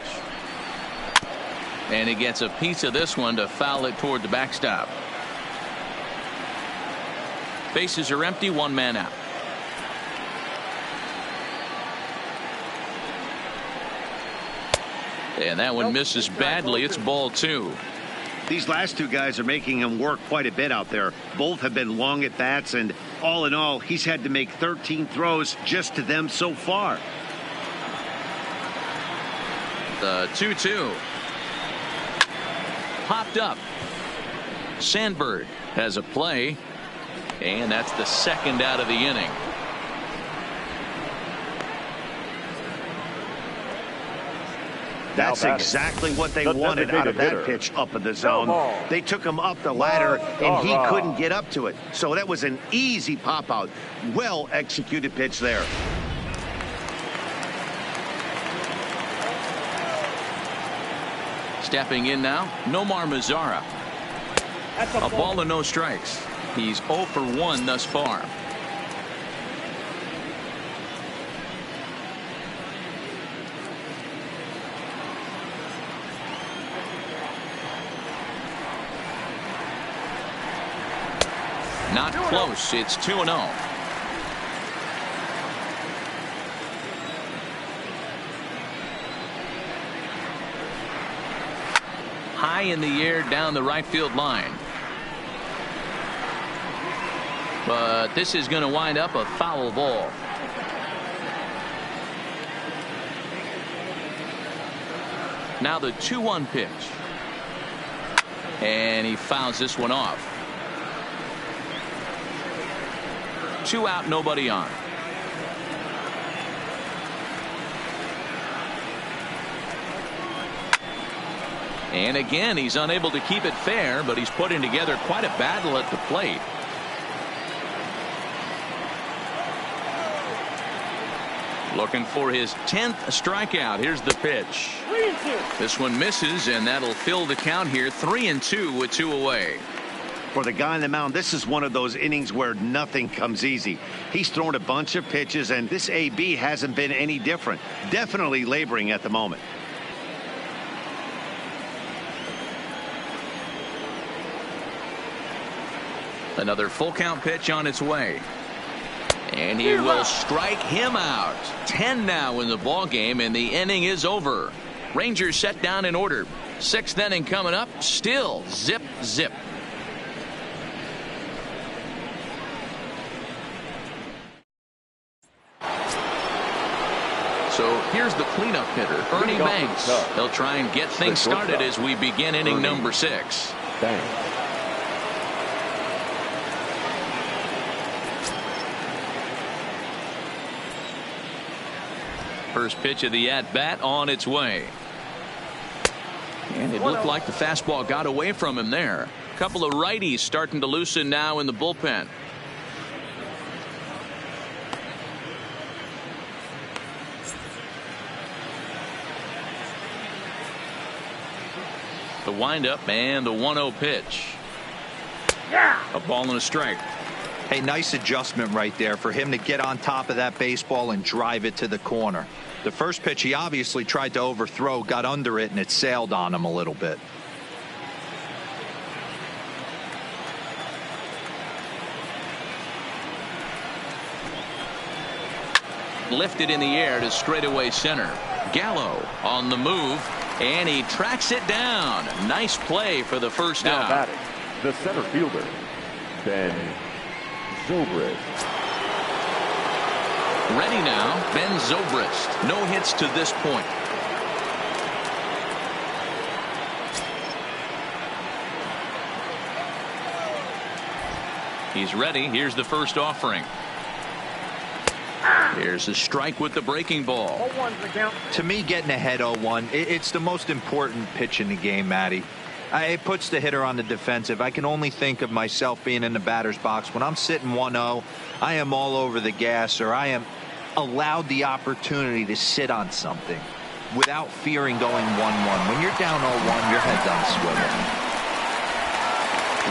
And he gets a piece of this one to foul it toward the backstop. Bases are empty, one man out. And that one misses badly. It's ball 2. These last two guys are making him work quite a bit out there. Both have been long at bats, and all in all, he's had to make 13 throws just to them so far. The 2-2. Popped up. Sandberg has a play, and that's the second out of the inning. That's exactly what they wanted out of that pitch up in the zone. They took him up the ladder, and he couldn't get up to it. So that was an easy pop-out. Well-executed pitch there. Stepping in now, Nomar Mazara. A ball and no strikes. He's 0 for 1 thus far. Not close. It's 2-0. High in the air down the right field line. But this is going to wind up a foul ball. Now the 2-1 pitch. And he fouls this one off. 2 out, nobody on. And again, he's unable to keep it fair, but he's putting together quite a battle at the plate. Looking for his 10th strikeout. Here's the pitch. This one misses, and that'll fill the count here. 3-2 with 2 away. For the guy on the mound, this is one of those innings where nothing comes easy. He's thrown a bunch of pitches, and this AB hasn't been any different. Definitely laboring at the moment. Another full count pitch on its way. And he will strike him out. 10 now in the ball game, and the inning is over. Rangers set down in order. 6th inning coming up. Still zip, zip. So here's the cleanup hitter, Ernie Banks. He'll try and get things started as we begin inning number 6. First pitch of the at-bat on its way. And it looked like the fastball got away from him there. A couple of righties starting to loosen now in the bullpen. The windup and the 1-0 pitch. A ball and a strike. Hey, nice adjustment right there for him to get on top of that baseball and drive it to the corner. The first pitch he obviously tried to overthrow, got under it, and it sailed on him a little bit. Lifted in the air to straightaway center. Gallo on the move, and he tracks it down. Nice play for the first out. Batting, the center fielder, Ben Zobrist. Ready now, Ben Zobrist. No hits to this point. He's ready. Here's the first offering. Here's a strike with the breaking ball. To me, getting ahead 0-1, it's the most important pitch in the game, Matty. It puts the hitter on the defensive. I can only think of myself being in the batter's box. When I'm sitting 1-0, I am all over the gas, or I am allowed the opportunity to sit on something. without fearing going 1-1. When you're down 0-1, your head's on a swivel.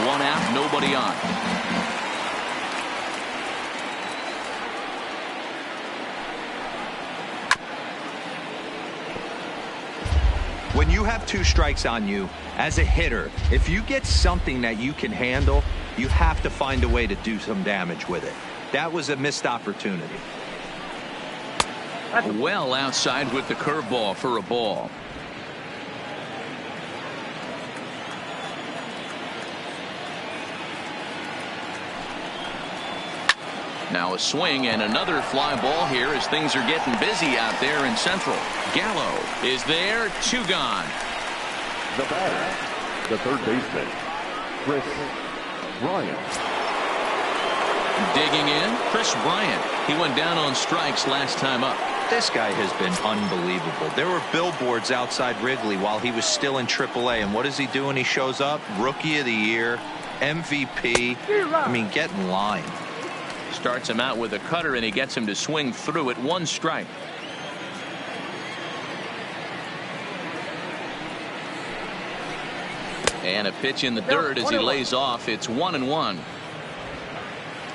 One out, nobody on. When you have 2 strikes on you, as a hitter, if you get something that you can handle, you have to find a way to do some damage with it. That was a missed opportunity. Well outside with the curveball for a ball. Now a swing and another fly ball here as things are getting busy out there in Central. Gallo is there, 2 gone. The batter, the third baseman, Chris Bryant. Digging in, Chris Bryant. He went down on strikes last time up. This guy has been unbelievable. There were billboards outside Wrigley while he was still in AAA, and what does he do when he shows up? Rookie of the Year, MVP. I mean, get in line. Starts him out with a cutter, and he gets him to swing through it. 1 strike. And a pitch in the dirt as he lays off. It's 1-1.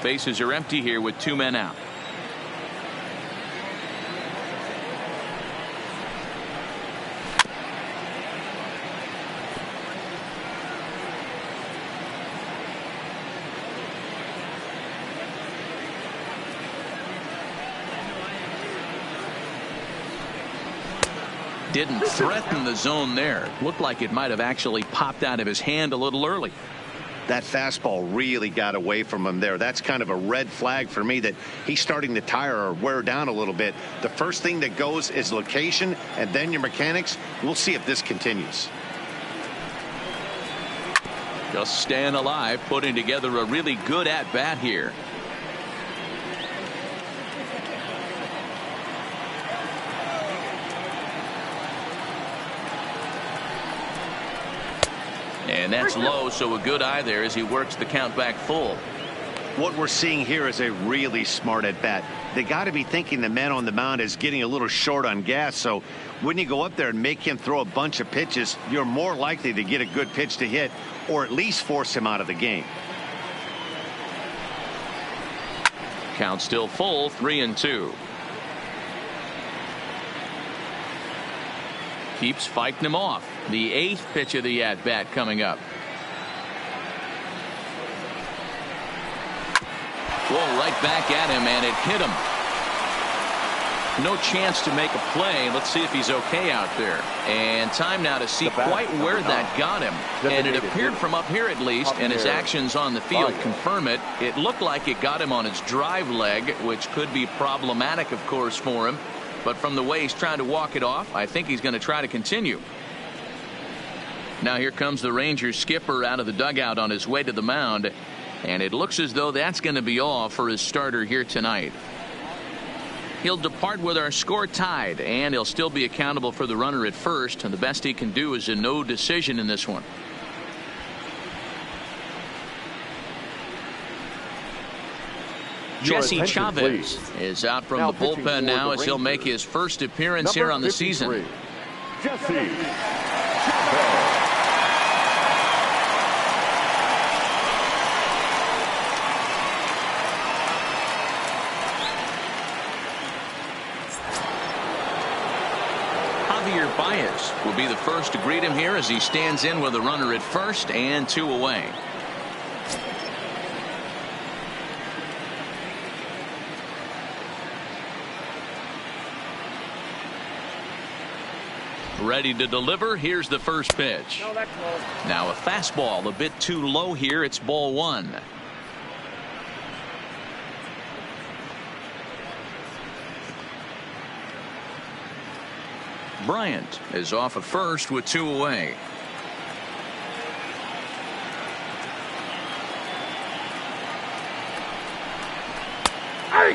Bases are empty here with 2 men out. Didn't threaten the zone there. Looked like it might have actually popped out of his hand a little early. That fastball really got away from him there. That's kind of a red flag for me that he's starting to tire or wear down a little bit. The first thing that goes is location and then your mechanics. We'll see if this continues. Just staying alive, putting together a really good at-bat here. And that's low, so a good eye there as he works the count back full. What we're seeing here is a really smart at bat. They got to be thinking the man on the mound is getting a little short on gas, so when you go up there and make him throw a bunch of pitches, you're more likely to get a good pitch to hit or at least force him out of the game. Count still full, 3-2. Keeps fighting him off. The 8th pitch of the at-bat coming up. Whoa, right back at him, and it hit him. No chance to make a play. Let's see if he's okay out there. And time now to see quite where that got him. And it appeared from up here at least, and his actions on the field confirm it. It looked like it got him on his drive leg, which could be problematic, of course, for him. But from the way he's trying to walk it off, I think he's going to try to continue. Now here comes the Rangers skipper out of the dugout on his way to the mound. And it looks as though that's going to be all for his starter here tonight. He'll depart with our score tied, and he'll still be accountable for the runner at first. And the best he can do is a no decision in this one. Jesse Chavez is out from the bullpen now as he'll make his first appearance here on the season. Jesse Chavez. Javier Baez will be the first to greet him here as he stands in with a runner at first and 2 away. Ready to deliver. Here's the first pitch. Now a fastball a bit too low here. It's ball 1. Bryant is off at first with 2 away.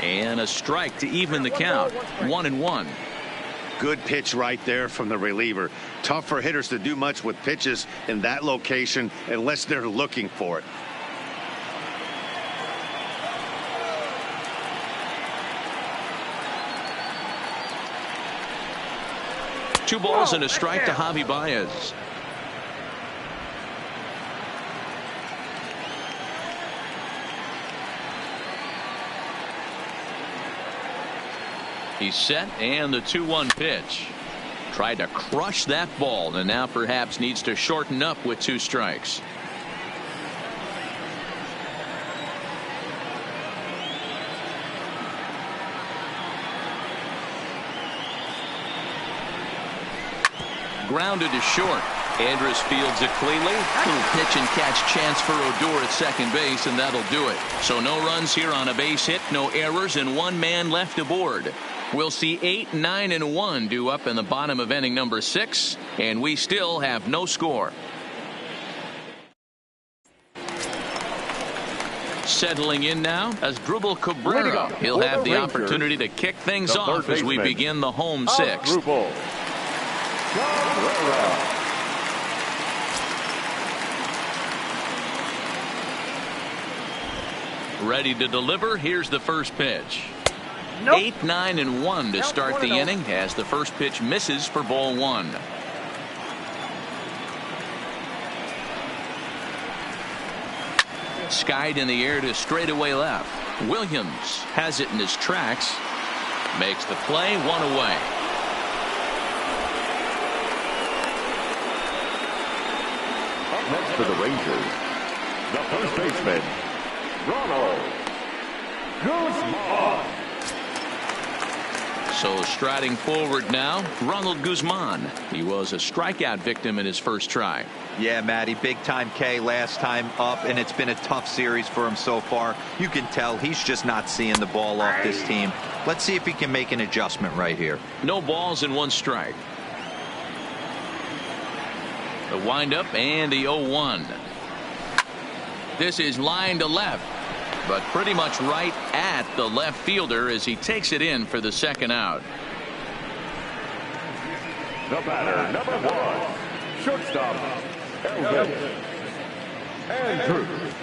And a strike to even the count. 1-1. Good pitch right there from the reliever. Tough for hitters to do much with pitches in that location unless they're looking for it. 2 balls and a strike to Javi Baez. He's set, and the 2-1 pitch. Tried to crush that ball, and now perhaps needs to shorten up with 2 strikes. Grounded to short. Andrus fields it cleanly. Little pitch and catch chance for Odor at second base, and that'll do it. So no runs here on a base hit, no errors, and 1 man left aboard. We'll see 8, 9, and 1 due up in the bottom of inning number 6, and we still have no score. Settling in now as Drupal Cabrera. He'll have the opportunity to kick things off as we begin the home 6th. Ready to deliver. Here's the first pitch. 8, 9, and 1 to start the inning as the first pitch misses for ball 1. Skied in the air to straightaway left. Williams has it in his tracks. Makes the play, 1 away. Up next for the Rangers, the first baseman, Ronald Guzman. So striding forward now, Ronald Guzman. He was a strikeout victim in his first try. Yeah, Matty, big time K last time up, and it's been a tough series for him so far. You can tell he's just not seeing the ball off this team. Let's see if he can make an adjustment right here. No balls and 1 strike. The windup and the 0-1. This is line to left, but pretty much right at the left fielder as he takes it in for the second out. The batter, number 1, shortstop, Elvis Andrews.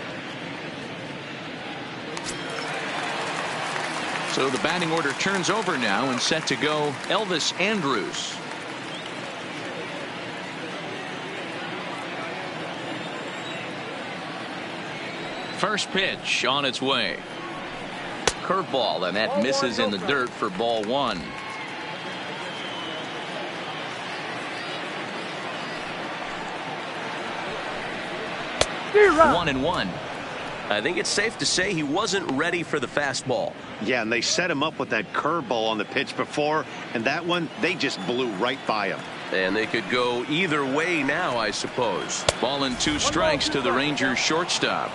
So the batting order turns over now and set to go Elvis Andrews. First pitch on its way. Curveball, and that misses in the dirt for ball 1. One and 1. I think it's safe to say he wasn't ready for the fastball. Yeah, and they set him up with that curveball on the pitch before, and that one, they just blew right by him. And they could go either way now, I suppose. Ball and 2 strikes to the Rangers shortstop.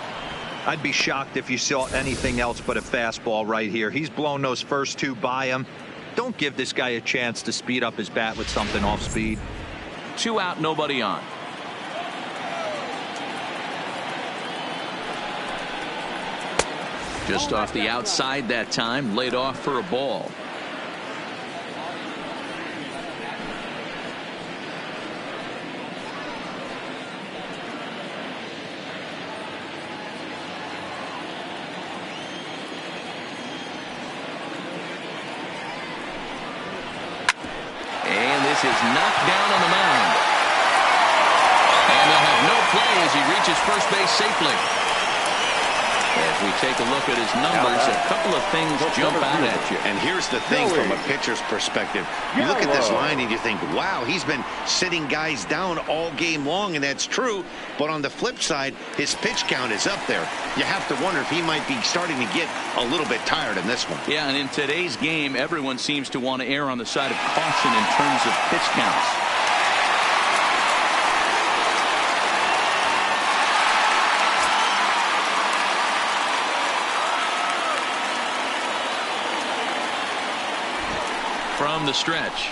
I'd be shocked if you saw anything else but a fastball right here. He's blown those first 2 by him. Don't give this guy a chance to speed up his bat with something off speed. 2 out, nobody on. Just off the outside that time, laid off for a ball. Is knocked down on the mound. And they'll have no play as he reaches first base safely. As we take a look at his numbers, a couple of things jump out at you. And here's the thing from a pitcher's perspective. You look at this line and you think, wow, he's been sitting guys down all game long, and that's true. But on the flip side, his pitch count is up there. You have to wonder if he might be starting to get a little bit tired in this one. Yeah, and in today's game, everyone seems to want to err on the side of caution in terms of pitch counts. From the stretch.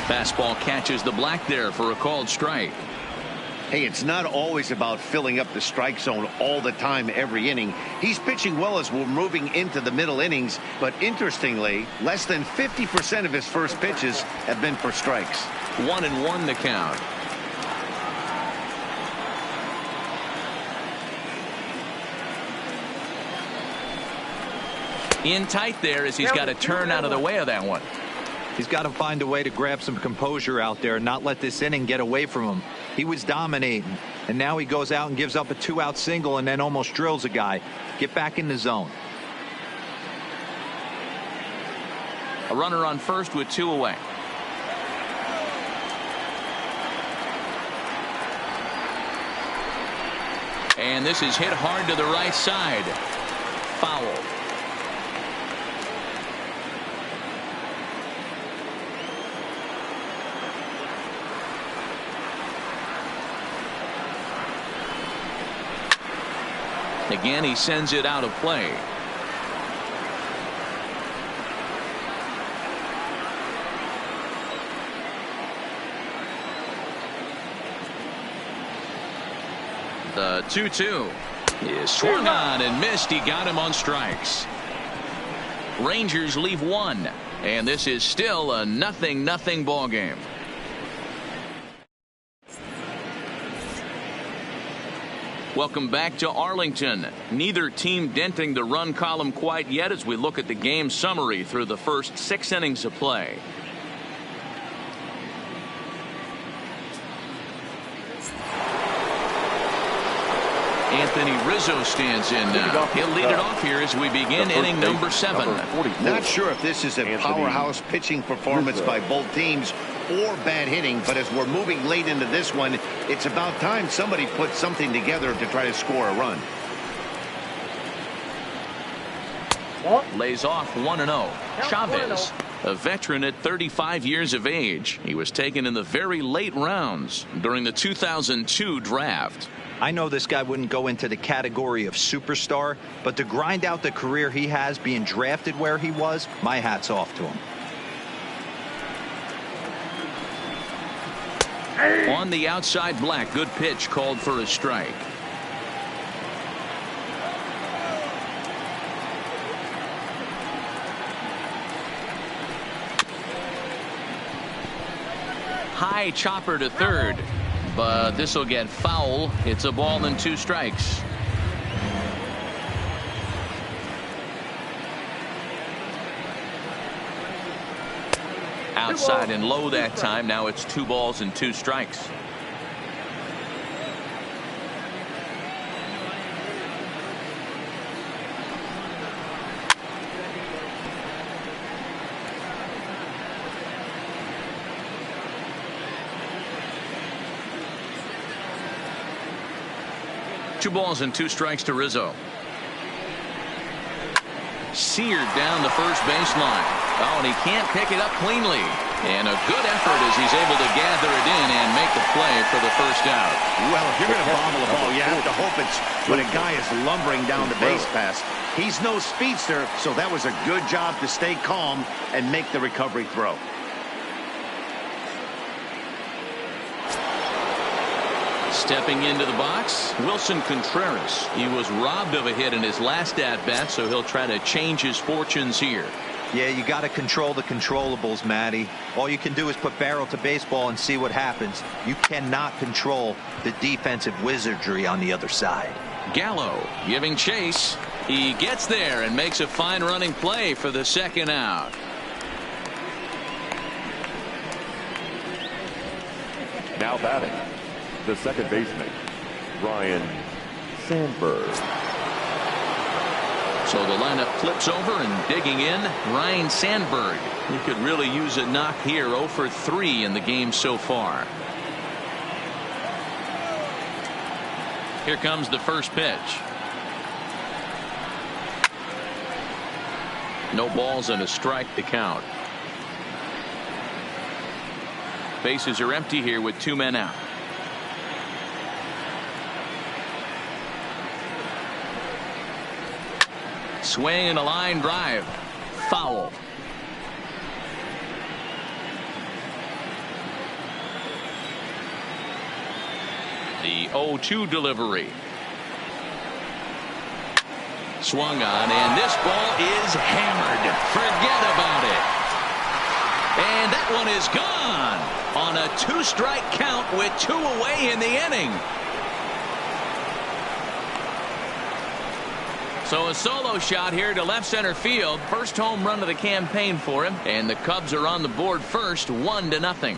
Fastball catches the black there for a called strike. Hey, it's not always about filling up the strike zone all the time every inning. He's pitching well as we're moving into the middle innings, but interestingly, less than 50% of his first pitches have been for strikes. 1-1 the count. In tight there as he's got to turn out of the way of that one. He's got to find a way to grab some composure out there and not let this inning get away from him. He was dominating, and now he goes out and gives up a 2-out single and then almost drills a guy. Get back in the zone. A runner on first with 2 away. And this is hit hard to the right side. Foul. Again, he sends it out of play. The 2-2 is swung on and missed. He got him on strikes. Rangers leave 1, and this is still a 0-0 ball game. Welcome back to Arlington. Neither team denting the run column quite yet as we look at the game summary through the first 6 innings of play. Anthony Rizzo stands in now. He'll lead it off here as we begin inning number 7. Not sure if this is a powerhouse pitching performance by both teams or bad hitting, but as we're moving late into this one, it's about time somebody put something together to try to score a run. Lays off 1-0. Chavez, a veteran at 35 years of age. He was taken in the very late rounds during the 2002 draft. I know this guy wouldn't go into the category of superstar, but to grind out the career he has being drafted where he was, my hat's off to him. On the outside, Black. Good pitch called for a strike. High chopper to third, but this will get foul. It's a ball and 2 strikes. Outside and low that time. Now it's 2 balls and 2 strikes. Two balls and 2 strikes to Rizzo. Seared down the first baseline. Oh, and he can't pick it up cleanly. And a good effort as he's able to gather it in and make the play for the first out. Well, if you're going to bobble a ball, you have to hope it's when a guy is lumbering down the base pass. He's no speedster, so that was a good job to stay calm and make the recovery throw. Stepping into the box, Wilson Contreras. He was robbed of a hit in his last at-bat, so he'll try to change his fortunes here. Yeah, you got to control the controllables, Matty. All you can do is put barrel to baseball and see what happens. You cannot control the defensive wizardry on the other side. Gallo giving chase. He gets there and makes a fine running play for the second out. Now batting, the second baseman, Ryan Sandberg. So the lineup flips over and digging in, Ryan Sandberg. He could really use a knock here. 0 for 3 in the game so far. Here comes the first pitch. No balls and a strike to count. Bases are empty here with 2 men out. Swing and a line drive. Foul. The 0-2 delivery. Swung on, and this ball is hammered. Forget about it. And that one is gone on a 2-strike count with 2 away in the inning. So a solo shot here to left center field. First home run of the campaign for him. And the Cubs are on the board first, 1-0.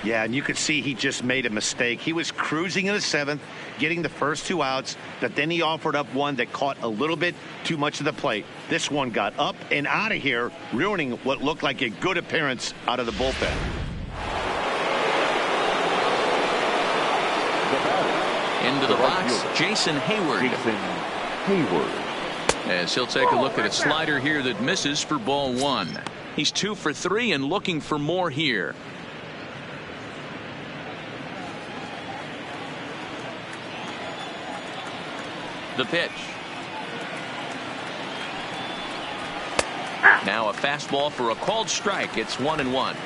Yeah, and you could see he just made a mistake. He was cruising in the 7th, getting the first 2 outs, but then he offered up one that caught a little bit too much of the plate. This one got up and out of here, ruining what looked like a good appearance out of the bullpen. Into the box, Jason Hayward. As he'll take a look at a slider here that misses for ball 1. He's 2 for 3 and looking for more here. The pitch. Now a fastball for a called strike. It's 1-1.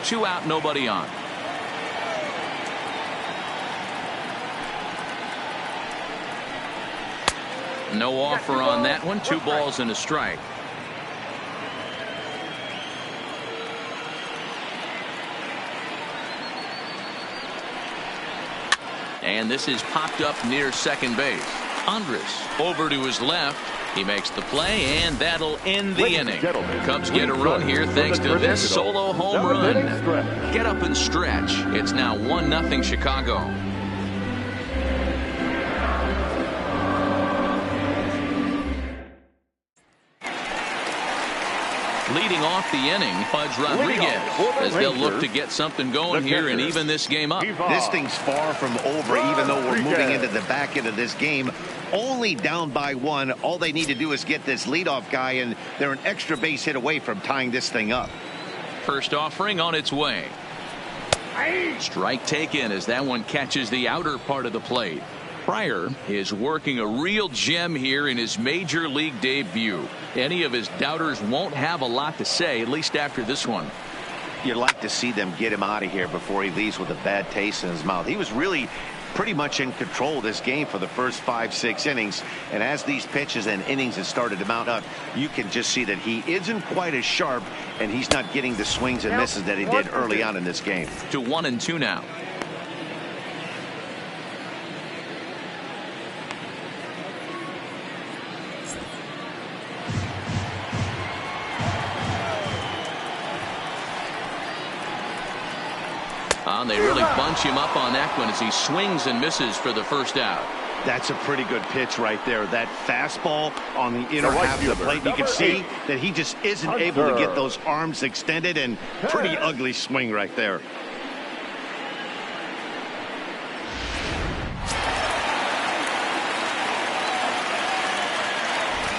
2 out, nobody on. No offer on that one. 2 balls and a strike. And this is popped up near second base. Andres over to his left. He makes the play, and that'll end the inning. Cubs get a run here thanks to this solo home run. Get up and stretch. It's now 1-0 Chicago. Leading off the inning, Pudge Rodriguez, as they'll look to get something going here and even this game up. This thing's far from over, even though we're moving into the back end of this game. Only down by 1. All they need to do is get this leadoff guy, and they're an extra base hit away from tying this thing up. First offering on its way. Strike taken as that one catches the outer part of the plate. Pryor is working a real gem here in his major league debut. Any of his doubters won't have a lot to say, at least after this one. You'd like to see them get him out of here before he leaves with a bad taste in his mouth. He was really pretty much in control of this game for the first 5-6 innings. And as these pitches and innings have started to mount up, you can just see that he isn't quite as sharp, and he's not getting the swings and misses that he did early on in this game. To 1-2 now. They really bunch him up on that one as he swings and misses for the first out. That's a pretty good pitch right there. That fastball on the inner half of the plate. You can see that he just isn't able to get those arms extended, and pretty ugly swing right there.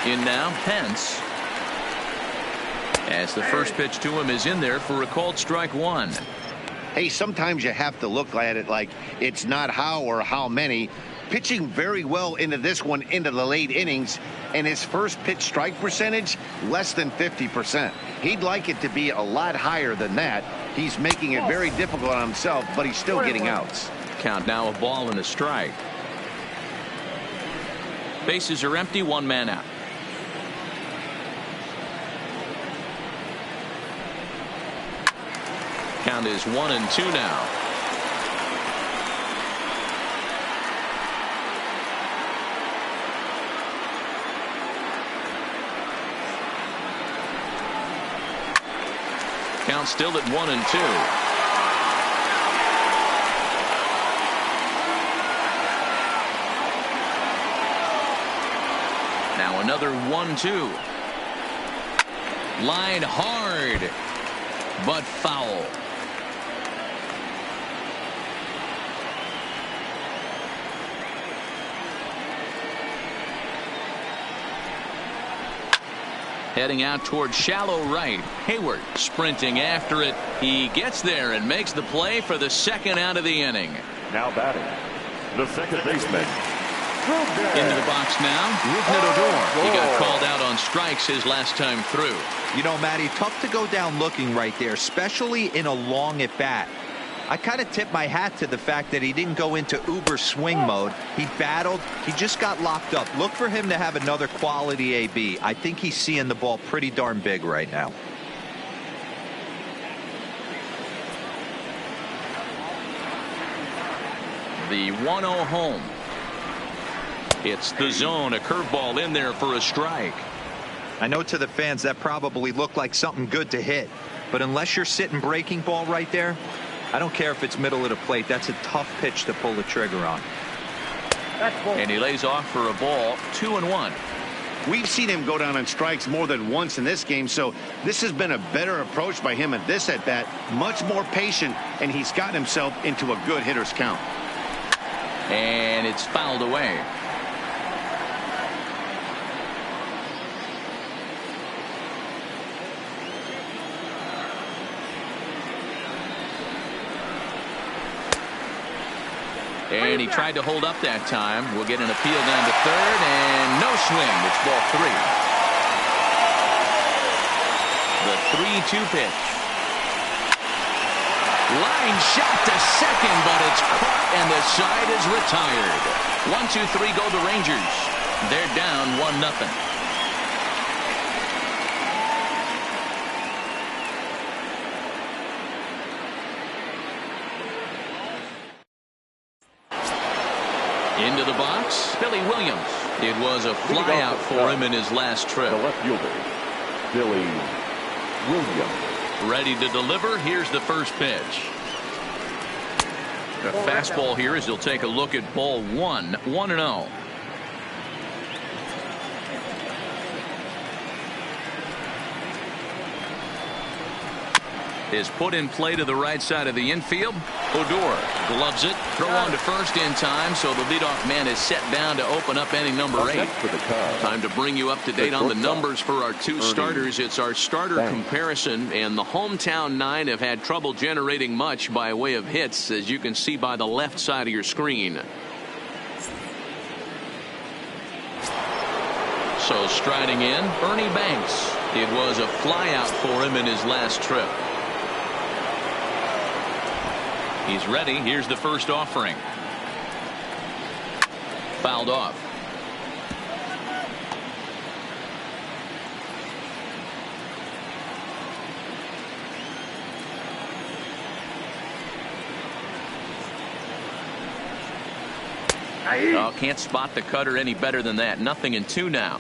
In now, Pence. As the first pitch to him is in there for a called strike 1. Hey, sometimes you have to look at it like it's not how or how many. Pitching very well into this one into the late innings, and his first pitch strike percentage less than 50%. He'd like it to be a lot higher than that. He's making it very difficult on himself, but he's still getting outs. Count now a ball and a strike. Bases are empty, 1 man out. Count is 1-2 now. Count still at 1-2. Now another 1-2. Line hard, but foul. Heading out towards shallow right. Hayward sprinting after it. He gets there and makes the play for the second out of the inning. Now batting, the second baseman. Into the box now, Rougned Odor. He got called out on strikes his last time through. You know, Matty, tough to go down looking right there, especially in a long at bat. I kind of tip my hat to the fact that he didn't go into uber swing mode. He battled. He just got locked up. Look for him to have another quality AB. I think he's seeing the ball pretty darn big right now. the 1-0 home. It's the zone. A curveball in there for a strike. I know to the fans that probably looked like something good to hit, but unless you're sitting breaking ball right there, I don't care if it's middle of the plate. That's a tough pitch to pull the trigger on. And he lays off for a ball. 2-1. We've seen him go down on strikes more than once in this game, so this has been a better approach by him at this at-bat. Much more patient, and he's gotten himself into a good hitter's count. And it's fouled away. And he tried to hold up that time. We'll get an appeal down to third, and no swing. It's ball 3. The 3-2 pitch. Line shot to second, but it's caught, and the side is retired. 1-2-3 go the Rangers. They're down 1-0. Into the box, Billy Williams. It was a flyout for him in his last trip. The left fielder, Billy Williams. Ready to deliver. Here's the first pitch. The fastball here as he'll take a look at ball 1. 1-0. Is put in play to the right side of the infield. Odor gloves it. Throw on to first in time, so the leadoff man is set down to open up inning number 8. Time to bring you up to date on the numbers for our 2 starters. It's our starter comparison, and the hometown 9 have had trouble generating much by way of hits, as you can see by the left side of your screen. So striding in, Ernie Banks. It was a flyout for him in his last trip. He's ready. Here's the first offering. Fouled off. Oh, can't spot the cutter any better than that. 0-2 now.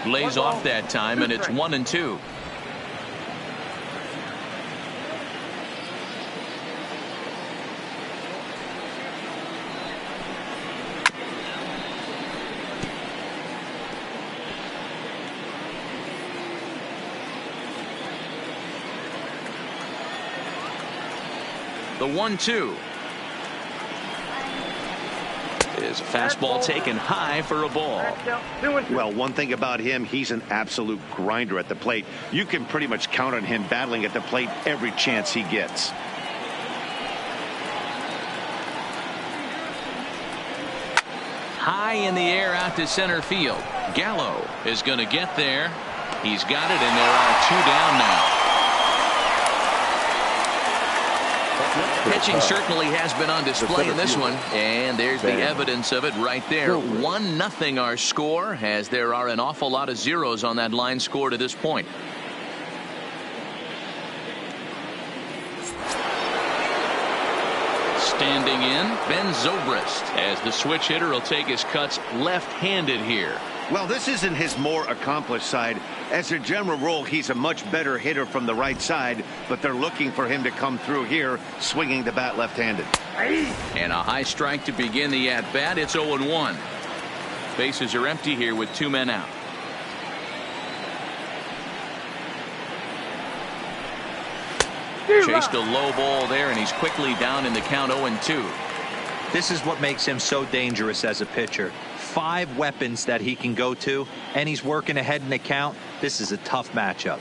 Lays off that time, and it's 1-2. The 1-2 is a fastball taken high for a ball. Well, one thing about him, he's an absolute grinder at the plate. You can pretty much count on him battling at the plate every chance he gets. High in the air out to center field. Gallo is going to get there. He's got it, and there are 2 down now. Pitching certainly has been on display in this one, and there's the evidence of it right there. 1-0 our score, as there are an awful lot of zeros on that line score to this point. Standing in, Ben Zobrist, as the switch hitter will take his cuts left-handed here. Well, this isn't his more accomplished side. As a general rule, he's a much better hitter from the right side, but they're looking for him to come through here, swinging the bat left-handed. And a high strike to begin the at-bat. It's 0-1. Bases are empty here with 2 men out. Chased a low ball there, and he's quickly down in the count. 0-2. This is what makes him so dangerous as a pitcher. 5 weapons that he can go to, and he's working ahead in the count. This is a tough matchup.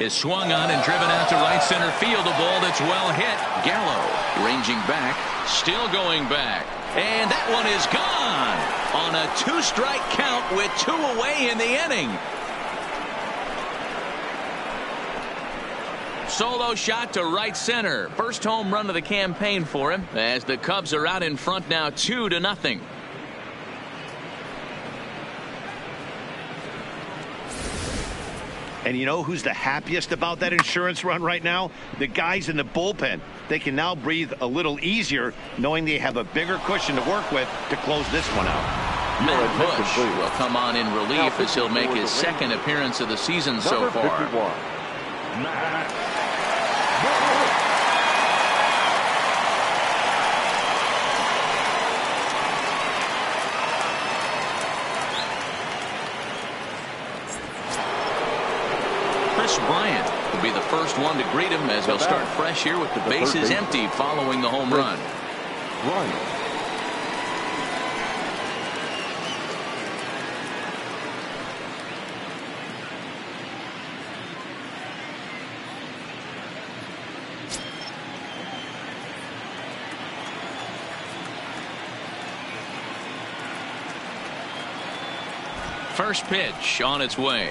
Is swung on and driven out to right center field. A ball that's well hit. Gallo ranging back, still going back, and that one is gone on a 2-strike count with 2 away in the inning. solo shot to right center. First home run of the campaign for him as the Cubs are out in front now 2-0. And you know who's the happiest about that insurance run right now? The guys in the bullpen. They can now breathe a little easier knowing they have a bigger cushion to work with to close this one out. Matt Bush will come on in relief as he'll make his second appearance of the season so far. 51, Matt Bush. Chris Bryant will be the first one to greet him as he'll start fresh here with the bases empty following the home run. Bryant. First pitch on its way.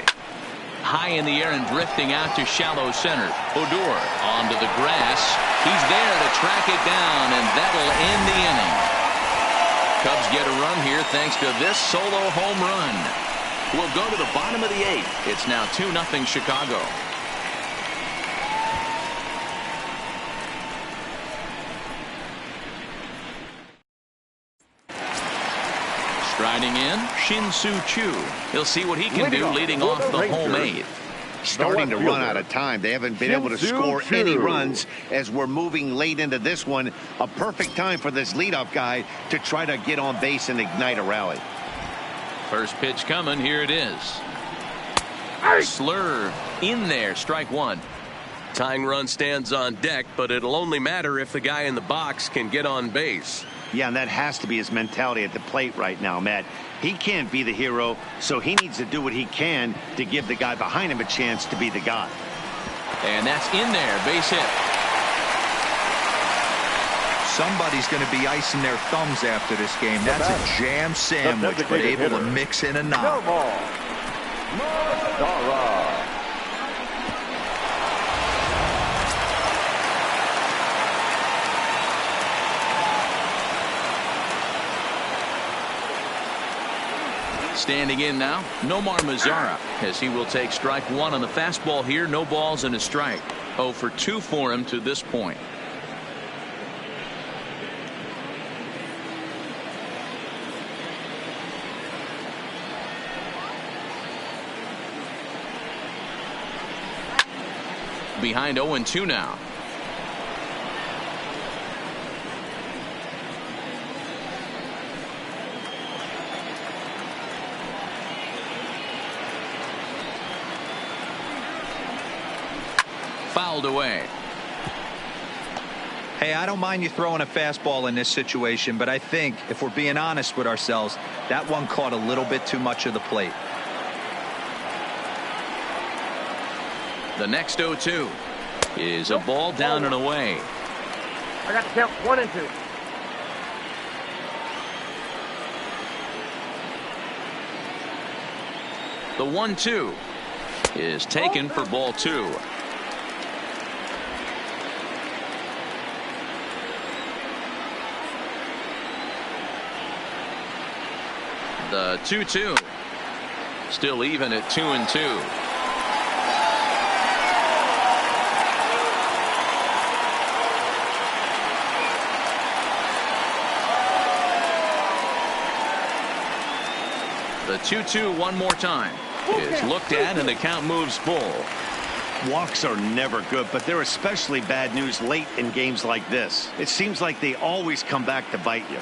High in the air and drifting out to shallow center. Odor onto the grass. He's there to track it down, and that'll end the inning. Cubs get a run here thanks to this solo home run. We'll go to the bottom of the eighth. It's now 2-0 Chicago. Striding in, Shin-Soo Choo. He'll see what he can do leading off the home eighth. Starting to run out of time. They haven't been able to score any runs as we're moving late into this one. A perfect time for this leadoff guy to try to get on base and ignite a rally. First pitch coming. Here it is. Slurve in there. Strike one. Tying run stands on deck, but it'll only matter if the guy in the box can get on base. Yeah, and that has to be his mentality at the plate right now, Matt. He can't be the hero, so he needs to do what he can to give the guy behind him a chance to be the guy. And that's in there. Base hit. Somebody's going to be icing their thumbs after this game. That's a jam sandwich, but able to mix in a knock. Standing in now, Nomar Mazara, as he will take strike one on the fastball here. No balls and a strike. 0 for 2 for him to this point. Behind 0-2 now. Fouled away. Hey, I don't mind you throwing a fastball in this situation, but I think if we're being honest with ourselves, that one caught a little bit too much of the plate. The next 0-2 is a ball down and away. I got to count 1 and 2. The 1-2 is taken for ball 2. The 2-2 still even at 2-2. The 2-2 one more time is looked at, and the count moves full. Walks are never good, but they're especially bad news late in games like this. It seems like they always come back to bite you.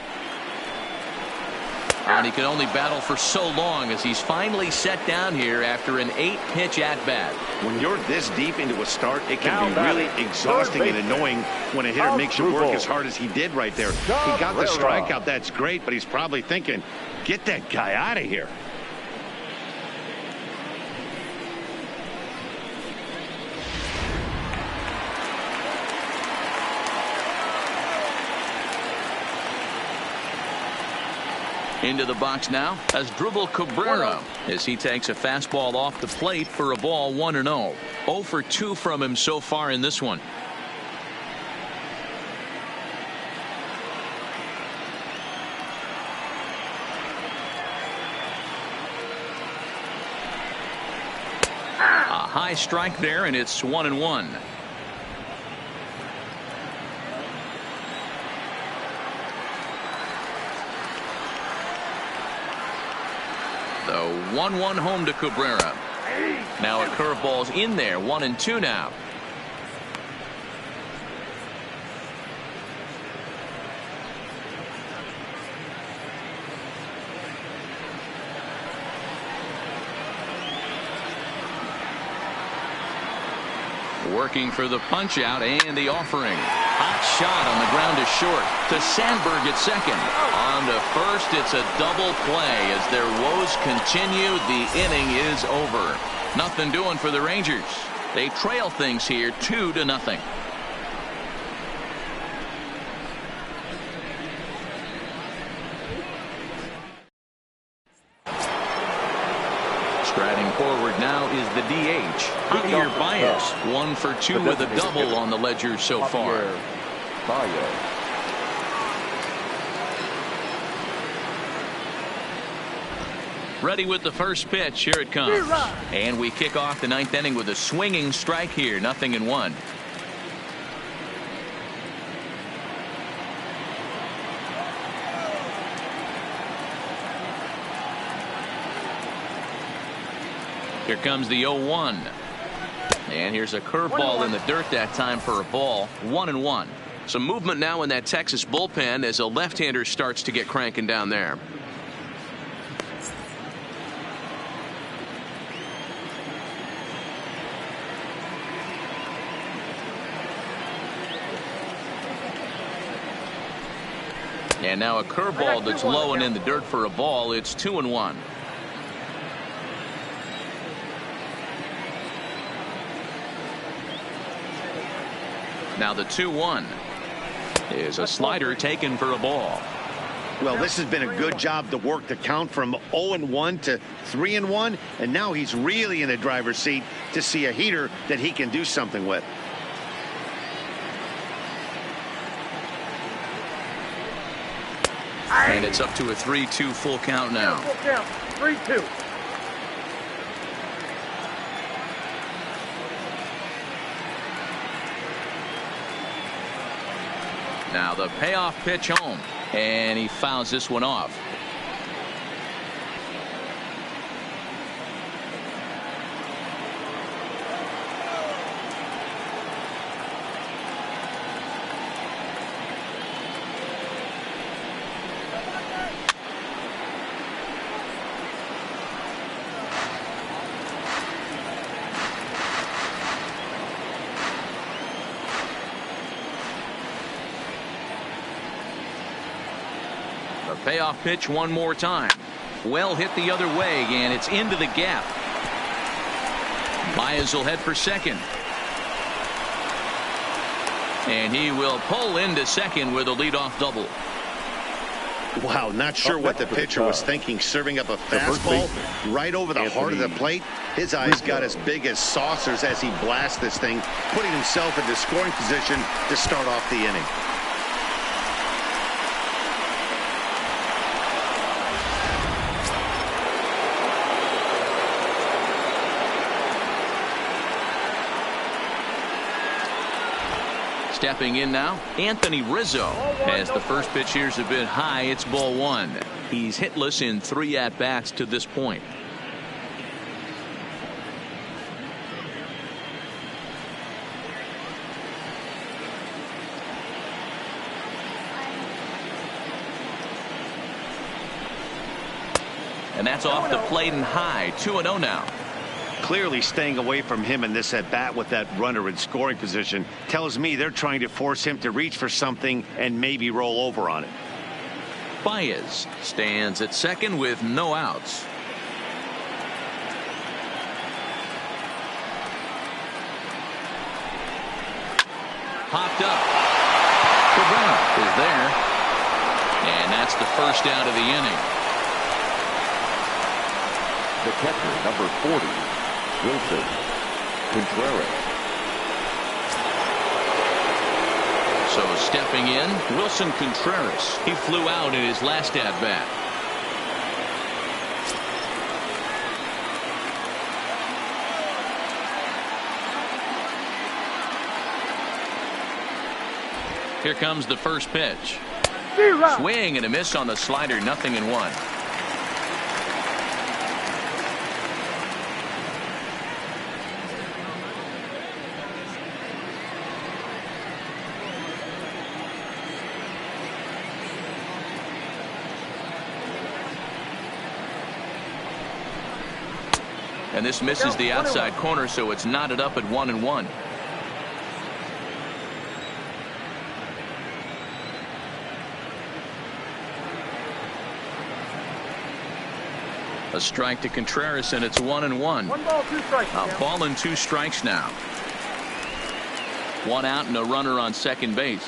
And he can only battle for so long as he's finally set down here after an 8-pitch at-bat. When you're this deep into a start, it can be really exhausting and annoying when a hitter makes you work as hard as he did right there. He got the strikeout. That's great, but he's probably thinking, get that guy out of here. Into the box now as Dribble Cabrera as he takes a fastball off the plate for a ball 1-0. 0 for 2 from him so far in this one. A high strike there, and it's 1-1. The 1-1 home to Cabrera. Now a curveball's in there. 1-2 now. Working for the punch out and the offering. Hot shot on the ground is short to Sandberg at second. On to first, it's a double play as their woes continue. The inning is over. Nothing doing for the Rangers. They trail things here 2-0. Striding forward now is the DH, Javier Baez. 1 for 2 with a double on the ledger so far. Ready with the first pitch. Here it comes. And we kick off the 9th inning with a swinging strike here. 0-1. Here comes the 0-1. And here's a curveball in the dirt that time for a ball. 1-1. Some movement now in that Texas bullpen as a left-hander starts to get cranking down there. And now a curveball that's low and in the dirt for a ball. It's 2-1. Now the 2-1 is a slider taken for a ball. Well, this has been a good job to work the count from 0-1 to 3-1, and now he's really in the driver's seat to see a heater that he can do something with. And it's up to a 3-2 full count now. 3-2. Now the payoff pitch home, and he fouls this one off. Payoff pitch one more time. Well hit the other way, and it's into the gap. Baez will head for second. And he will pull into second with a leadoff double. Wow, not sure what the pitcher was thinking, serving up a fastball right over the heart of the plate. His eyes got as big as saucers as he blasts this thing, putting himself into scoring position to start off the inning. Stepping in now, Anthony Rizzo. As the first pitch here's a bit high, it's ball one. He's hitless in 3 at-bats to this point. And that's off the plate and high. 2-0 now. Clearly staying away from him in this at-bat with that runner in scoring position tells me they're trying to force him to reach for something and maybe roll over on it. Baez stands at second with no outs. Popped up. Cabrera is there. And that's the first out of the inning. The catcher, number 40, Wilson Contreras. So stepping in, Wilson Contreras. He flew out in his last at-bat. Here comes the first pitch. Swing and a miss on the slider, 0-1. And this misses the outside corner, so it's knotted up at 1-1. A strike to Contreras, and it's 1-1. 1 ball, 2 strikes. A ball and 2 strikes now. 1 out and a runner on second base.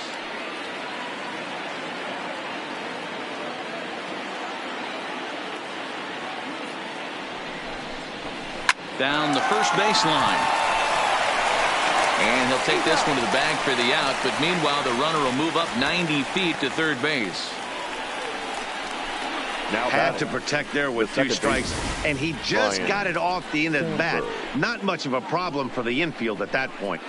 Down the first baseline. And he'll take this one to the bag for the out, but meanwhile the runner will move up 90 feet to third base. Now had to protect there with 2 strikes, and he just got it off the end of the bat. Not much of a problem for the infield at that point.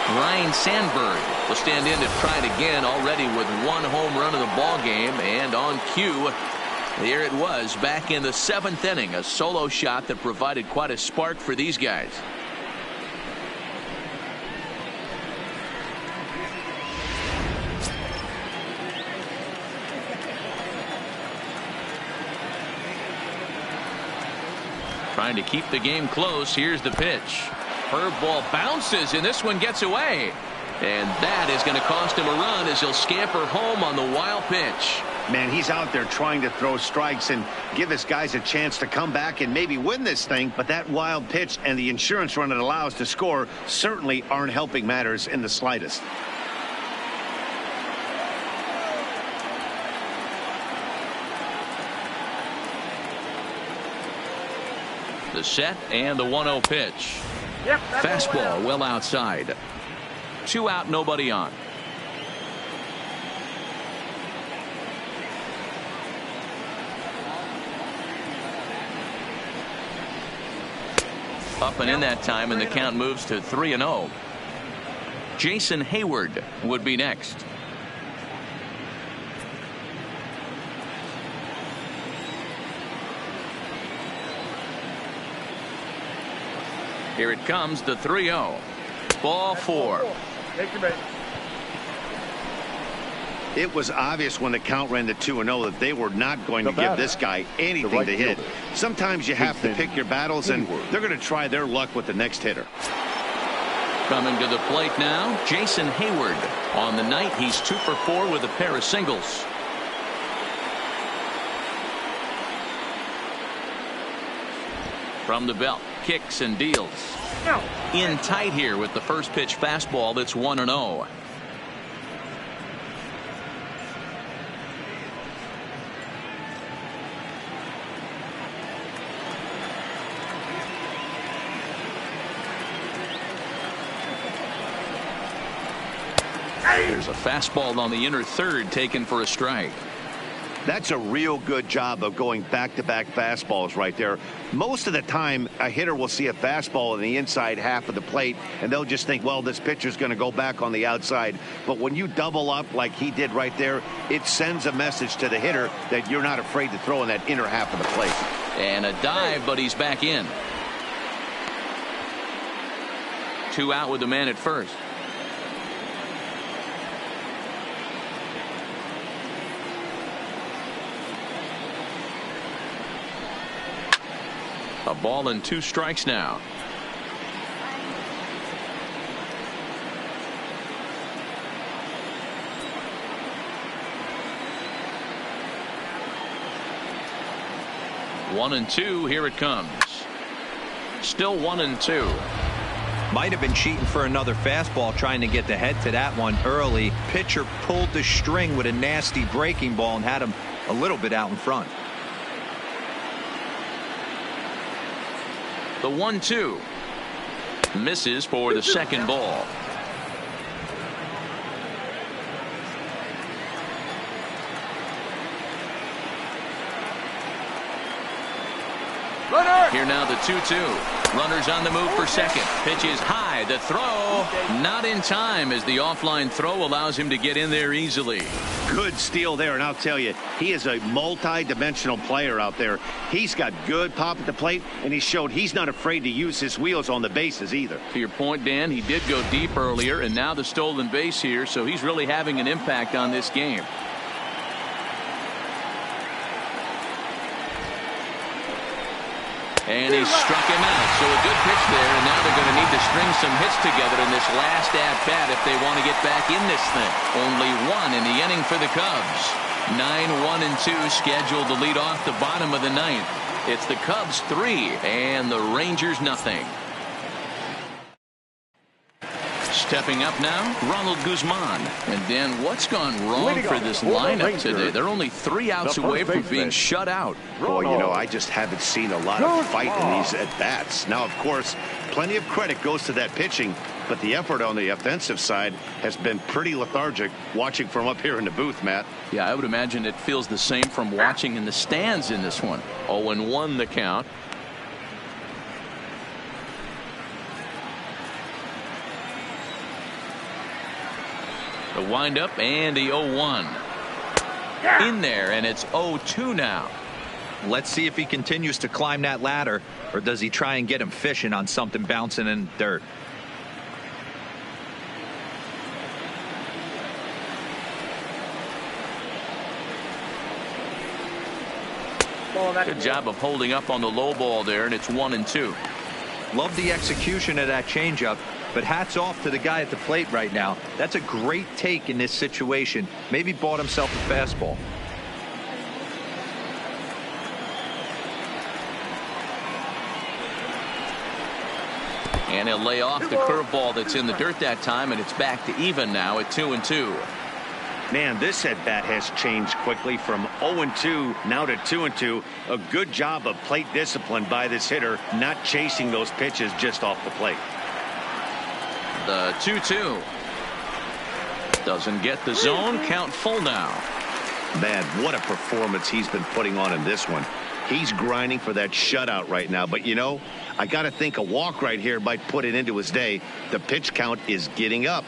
Ryan Sandberg will stand in to try it again, already with 1 home run of the ball game, and on cue, there it was back in the 7th inning, a solo shot that provided quite a spark for these guys. Trying to keep the game close. Here's the pitch. Curveball bounces, and this one gets away. And that is going to cost him a run as he'll scamper home on the wild pitch. Man, he's out there trying to throw strikes and give his guys a chance to come back and maybe win this thing. But that wild pitch and the insurance run it allows to score certainly aren't helping matters in the slightest. The set and the 1-0 pitch. Fastball well outside. 2 out, nobody on. Up and in that time, and the count moves to 3-0. Jason Hayward would be next. Here it comes, the 3-0. Ball 4. It was obvious when the count ran to 2-0 that they were not going to give this guy anything to hit. Sometimes you have to pick your battles, and they're going to try their luck with the next hitter. Coming to the plate now, Jason Hayward. On the night, he's 2 for 4 with a pair of singles. From the belt, kicks and deals. In tight here with the first pitch fastball that's 1-0. There's a fastball on the inner third taken for a strike. That's a real good job of going back-to-back fastballs right there. Most of the time, a hitter will see a fastball in the inside half of the plate, and they'll just think, well, this pitcher's going to go back on the outside. But when you double up like he did right there, it sends a message to the hitter that you're not afraid to throw in that inner half of the plate. And a dive, but he's back in. 2 out with the man at first. A ball and 2 strikes now. One and 2. Here it comes. Still 1-2. Might have been cheating for another fastball, trying to get the head to that one early. Pitcher pulled the string with a nasty breaking ball and had him a little bit out in front. The 1-2 misses for the second ball. Runner! Here now the 2-2. Runners on the move for second. Pitch is high. The throw not in time as the offline throw allows him to get in there easily. Good steal there, and I'll tell you, he is a multi-dimensional player out there. He's got good pop at the plate, and he showed he's not afraid to use his wheels on the bases either. To your point, Dan, he did go deep earlier, and now the stolen base here, so he's really having an impact on this game. And he struck him out. So a good pitch there, and now they're going to need to string some hits together in this last at-bat if they want to get back in this thing. Only one in the inning for the Cubs. 9-1-2 scheduled to lead off the bottom of the ninth. It's the Cubs 3 and the Rangers nothing. Stepping up now, Ronald Guzman. And Dan, what's gone wrong for this lineup today? They're only 3 outs away from being shut out. Boy, you know, I just haven't seen a lot of fight in these at-bats. Now, of course, plenty of credit goes to that pitching, but the effort on the offensive side has been pretty lethargic watching from up here in the booth, Matt. Yeah, I would imagine it feels the same from watching in the stands in this one. 0-1 the count. The windup and the 0-1 in there, and it's 0-2 now. Let's see if he continues to climb that ladder, or does he try and get him fishing on something bouncing in the dirt. Good job of holding up on the low ball there, and it's 1-2. Love the execution of that changeup, but hats off to the guy at the plate right now. That's a great take in this situation. Maybe bought himself a fastball. And he'll lay off the curveball that's in the dirt that time, and it's back to even now at 2-2. Man, this at-bat has changed quickly from 0-2 now to 2-2. A good job of plate discipline by this hitter, not chasing those pitches just off the plate. The 2-2 doesn't get the zone. Count full now. Man, what a performance he's been putting on in this one. He's grinding for that shutout right now, but you know, I got to think a walk right here might put it into his day. The pitch count is getting up.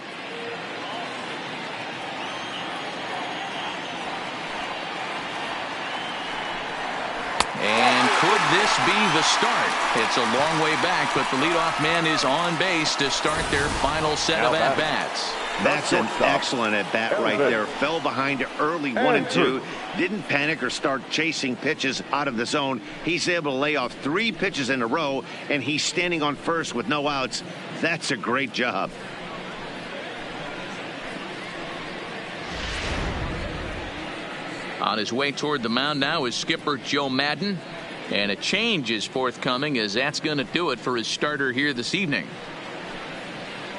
And could this be the start? It's a long way back, but the leadoff man is on base to start their final set of at-bats. That's an excellent at-bat right there. Fell behind early 1-2. Didn't panic or start chasing pitches out of the zone. He's able to lay off 3 pitches in a row, and he's standing on first with no outs. That's a great job. On his way toward the mound now is skipper Joe Maddon. And a change is forthcoming, as that's going to do it for his starter here this evening.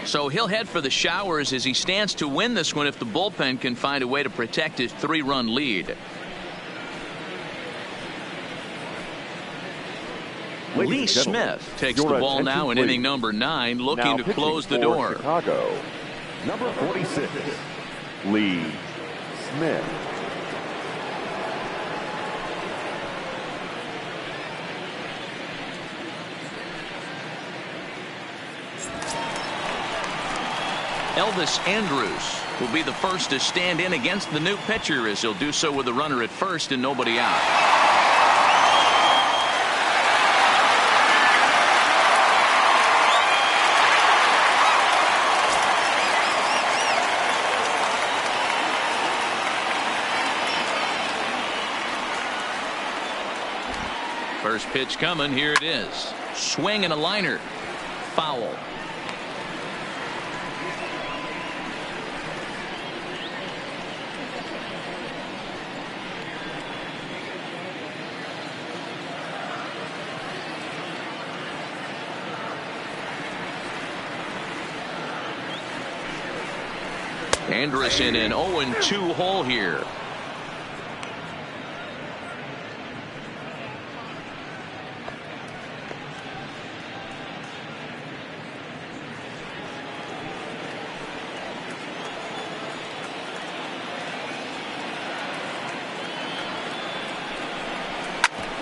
So he'll head for the showers as he stands to win this one if the bullpen can find a way to protect his 3-run lead. Lee Smith takes the ball now in inning number 9, looking to close the door. Chicago, number 46, Lee Smith. Elvis Andrus will be the first to stand in against the new pitcher, as he'll do so with a runner at first and nobody out. First pitch coming. Here it is. Swing and a liner. Foul. Andrus in an 0-2 hole here.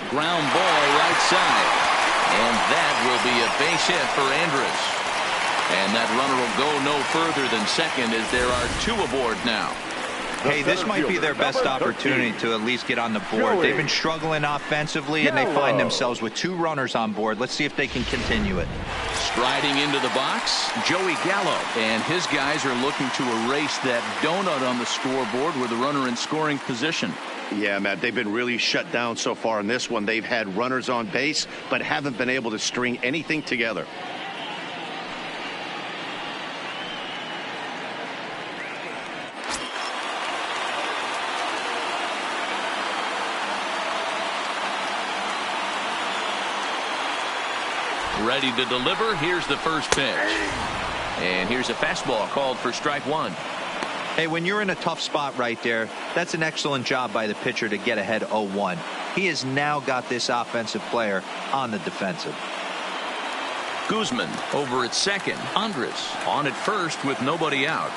Ground ball right side. And that will be a base hit for Andrus. And that runner will go no further than second as there are 2 aboard now. Hey, this might be their best opportunity to at least get on the board. They've been struggling offensively, and they find themselves with 2 runners on board. Let's see if they can continue it. Striding into the box, Joey Gallo. And his guys are looking to erase that donut on the scoreboard with a runner in scoring position. Yeah, Matt, they've been really shut down so far in this one. They've had runners on base, but haven't been able to string anything together. Ready to deliver. Here's the first pitch. And here's a fastball called for strike 1. Hey, when you're in a tough spot right there, that's an excellent job by the pitcher to get ahead 0-1. He has now got this offensive player on the defensive. Guzman over at second. Andrus on at first with nobody out.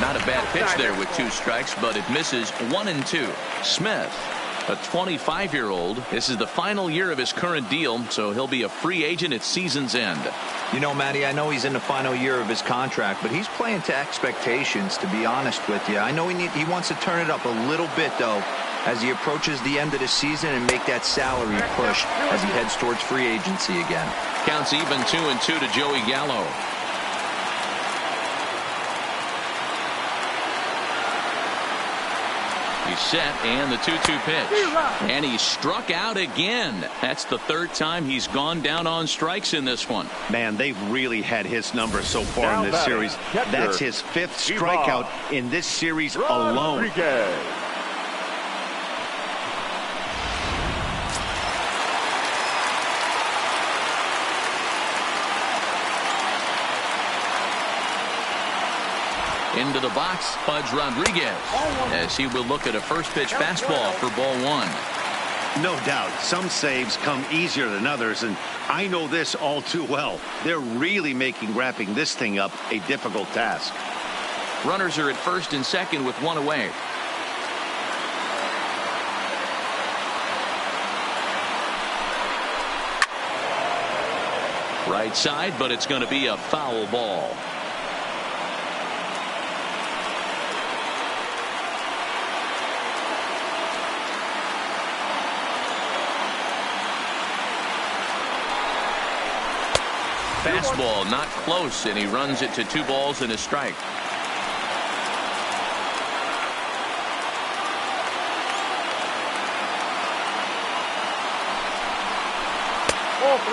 Not a bad pitch there with 2 strikes, but it misses 1-2. Smith, a 25-year-old. This is the final year of his current deal, so he'll be a free agent at season's end. You know, Matty, I know he's in the final year of his contract, but he's playing to expectations, to be honest with you. I know he wants to turn it up a little bit, though, as he approaches the end of the season and make that salary push as he heads towards free agency again. Counts even 2-2 to Joey Gallo. He's set, and the 2-2 pitch. And he struck out again. That's the 3rd time he's gone down on strikes in this one. Man, they've really had his number so far in this series. That's his 5th strikeout in this series alone. Into the box, Pudge Rodriguez, as he will look at a first pitch fastball for ball 1. No doubt, some saves come easier than others, and I know this all too well. They're really making wrapping this thing up a difficult task. Runners are at first and second with 1 away. Right side, but it's going to be a foul ball. Fastball not close, and he runs it to 2 balls and a strike.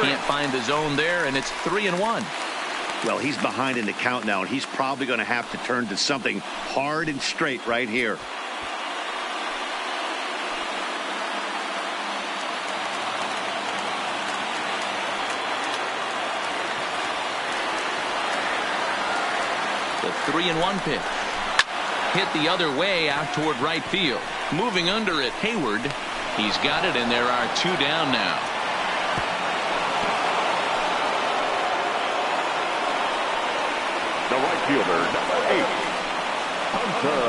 Can't find the zone there, and it's 3-1. Well, he's behind in the count now, and he's probably going to have to turn to something hard and straight right here. The 3-1 pitch. Hit the other way out toward right field. Moving under it, Hayward. He's got it, and there are 2 down now. The right fielder, number 8, Hunter.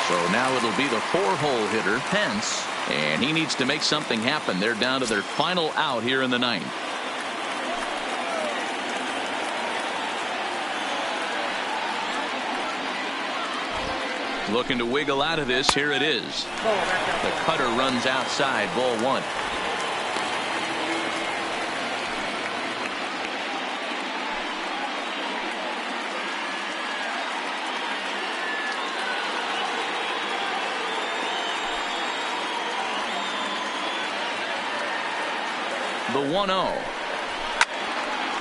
So now it'll be the 4-hole hitter, Pence, and he needs to make something happen. They're down to their final out here in the 9th. Looking to wiggle out of this. Here it is. The cutter runs outside, ball 1. The 1-0.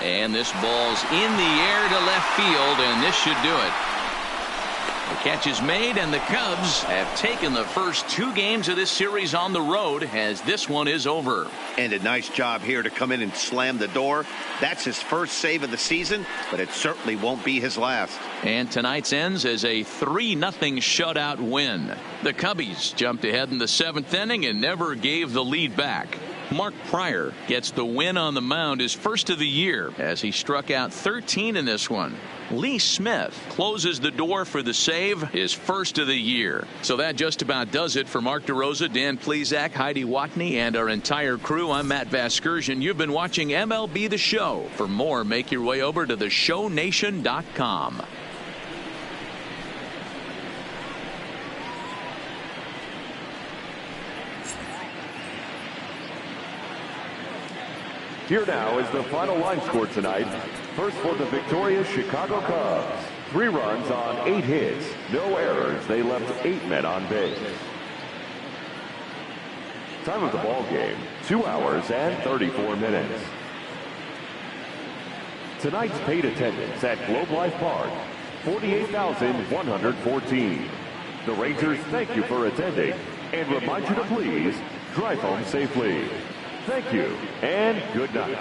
And this ball's in the air to left field, and this should do it. The catch is made, and the Cubs have taken the first 2 games of this series on the road as this one is over. And a nice job here to come in and slam the door. That's his first save of the season, but it certainly won't be his last. And tonight's ends as a 3-0 shutout win. The Cubbies jumped ahead in the 7th inning and never gave the lead back. Mark Pryor gets the win on the mound, his first of the year, as he struck out 13 in this one. Lee Smith closes the door for the save, his first of the year. So that just about does it for Mark DeRosa, Dan Plesac, Heidi Watney, and our entire crew. I'm Matt Vasgersian. You've been watching MLB The Show. For more, make your way over to theshownation.com. Here now is the final line score tonight. First for the victorious Chicago Cubs. 3 runs on 8 hits. No errors. They left 8 men on base. Time of the ball game, 2 hours and 34 minutes. Tonight's paid attendance at Globe Life Park, 48,114. The Rangers thank you for attending and remind you to please drive home safely. Thank you, and good night.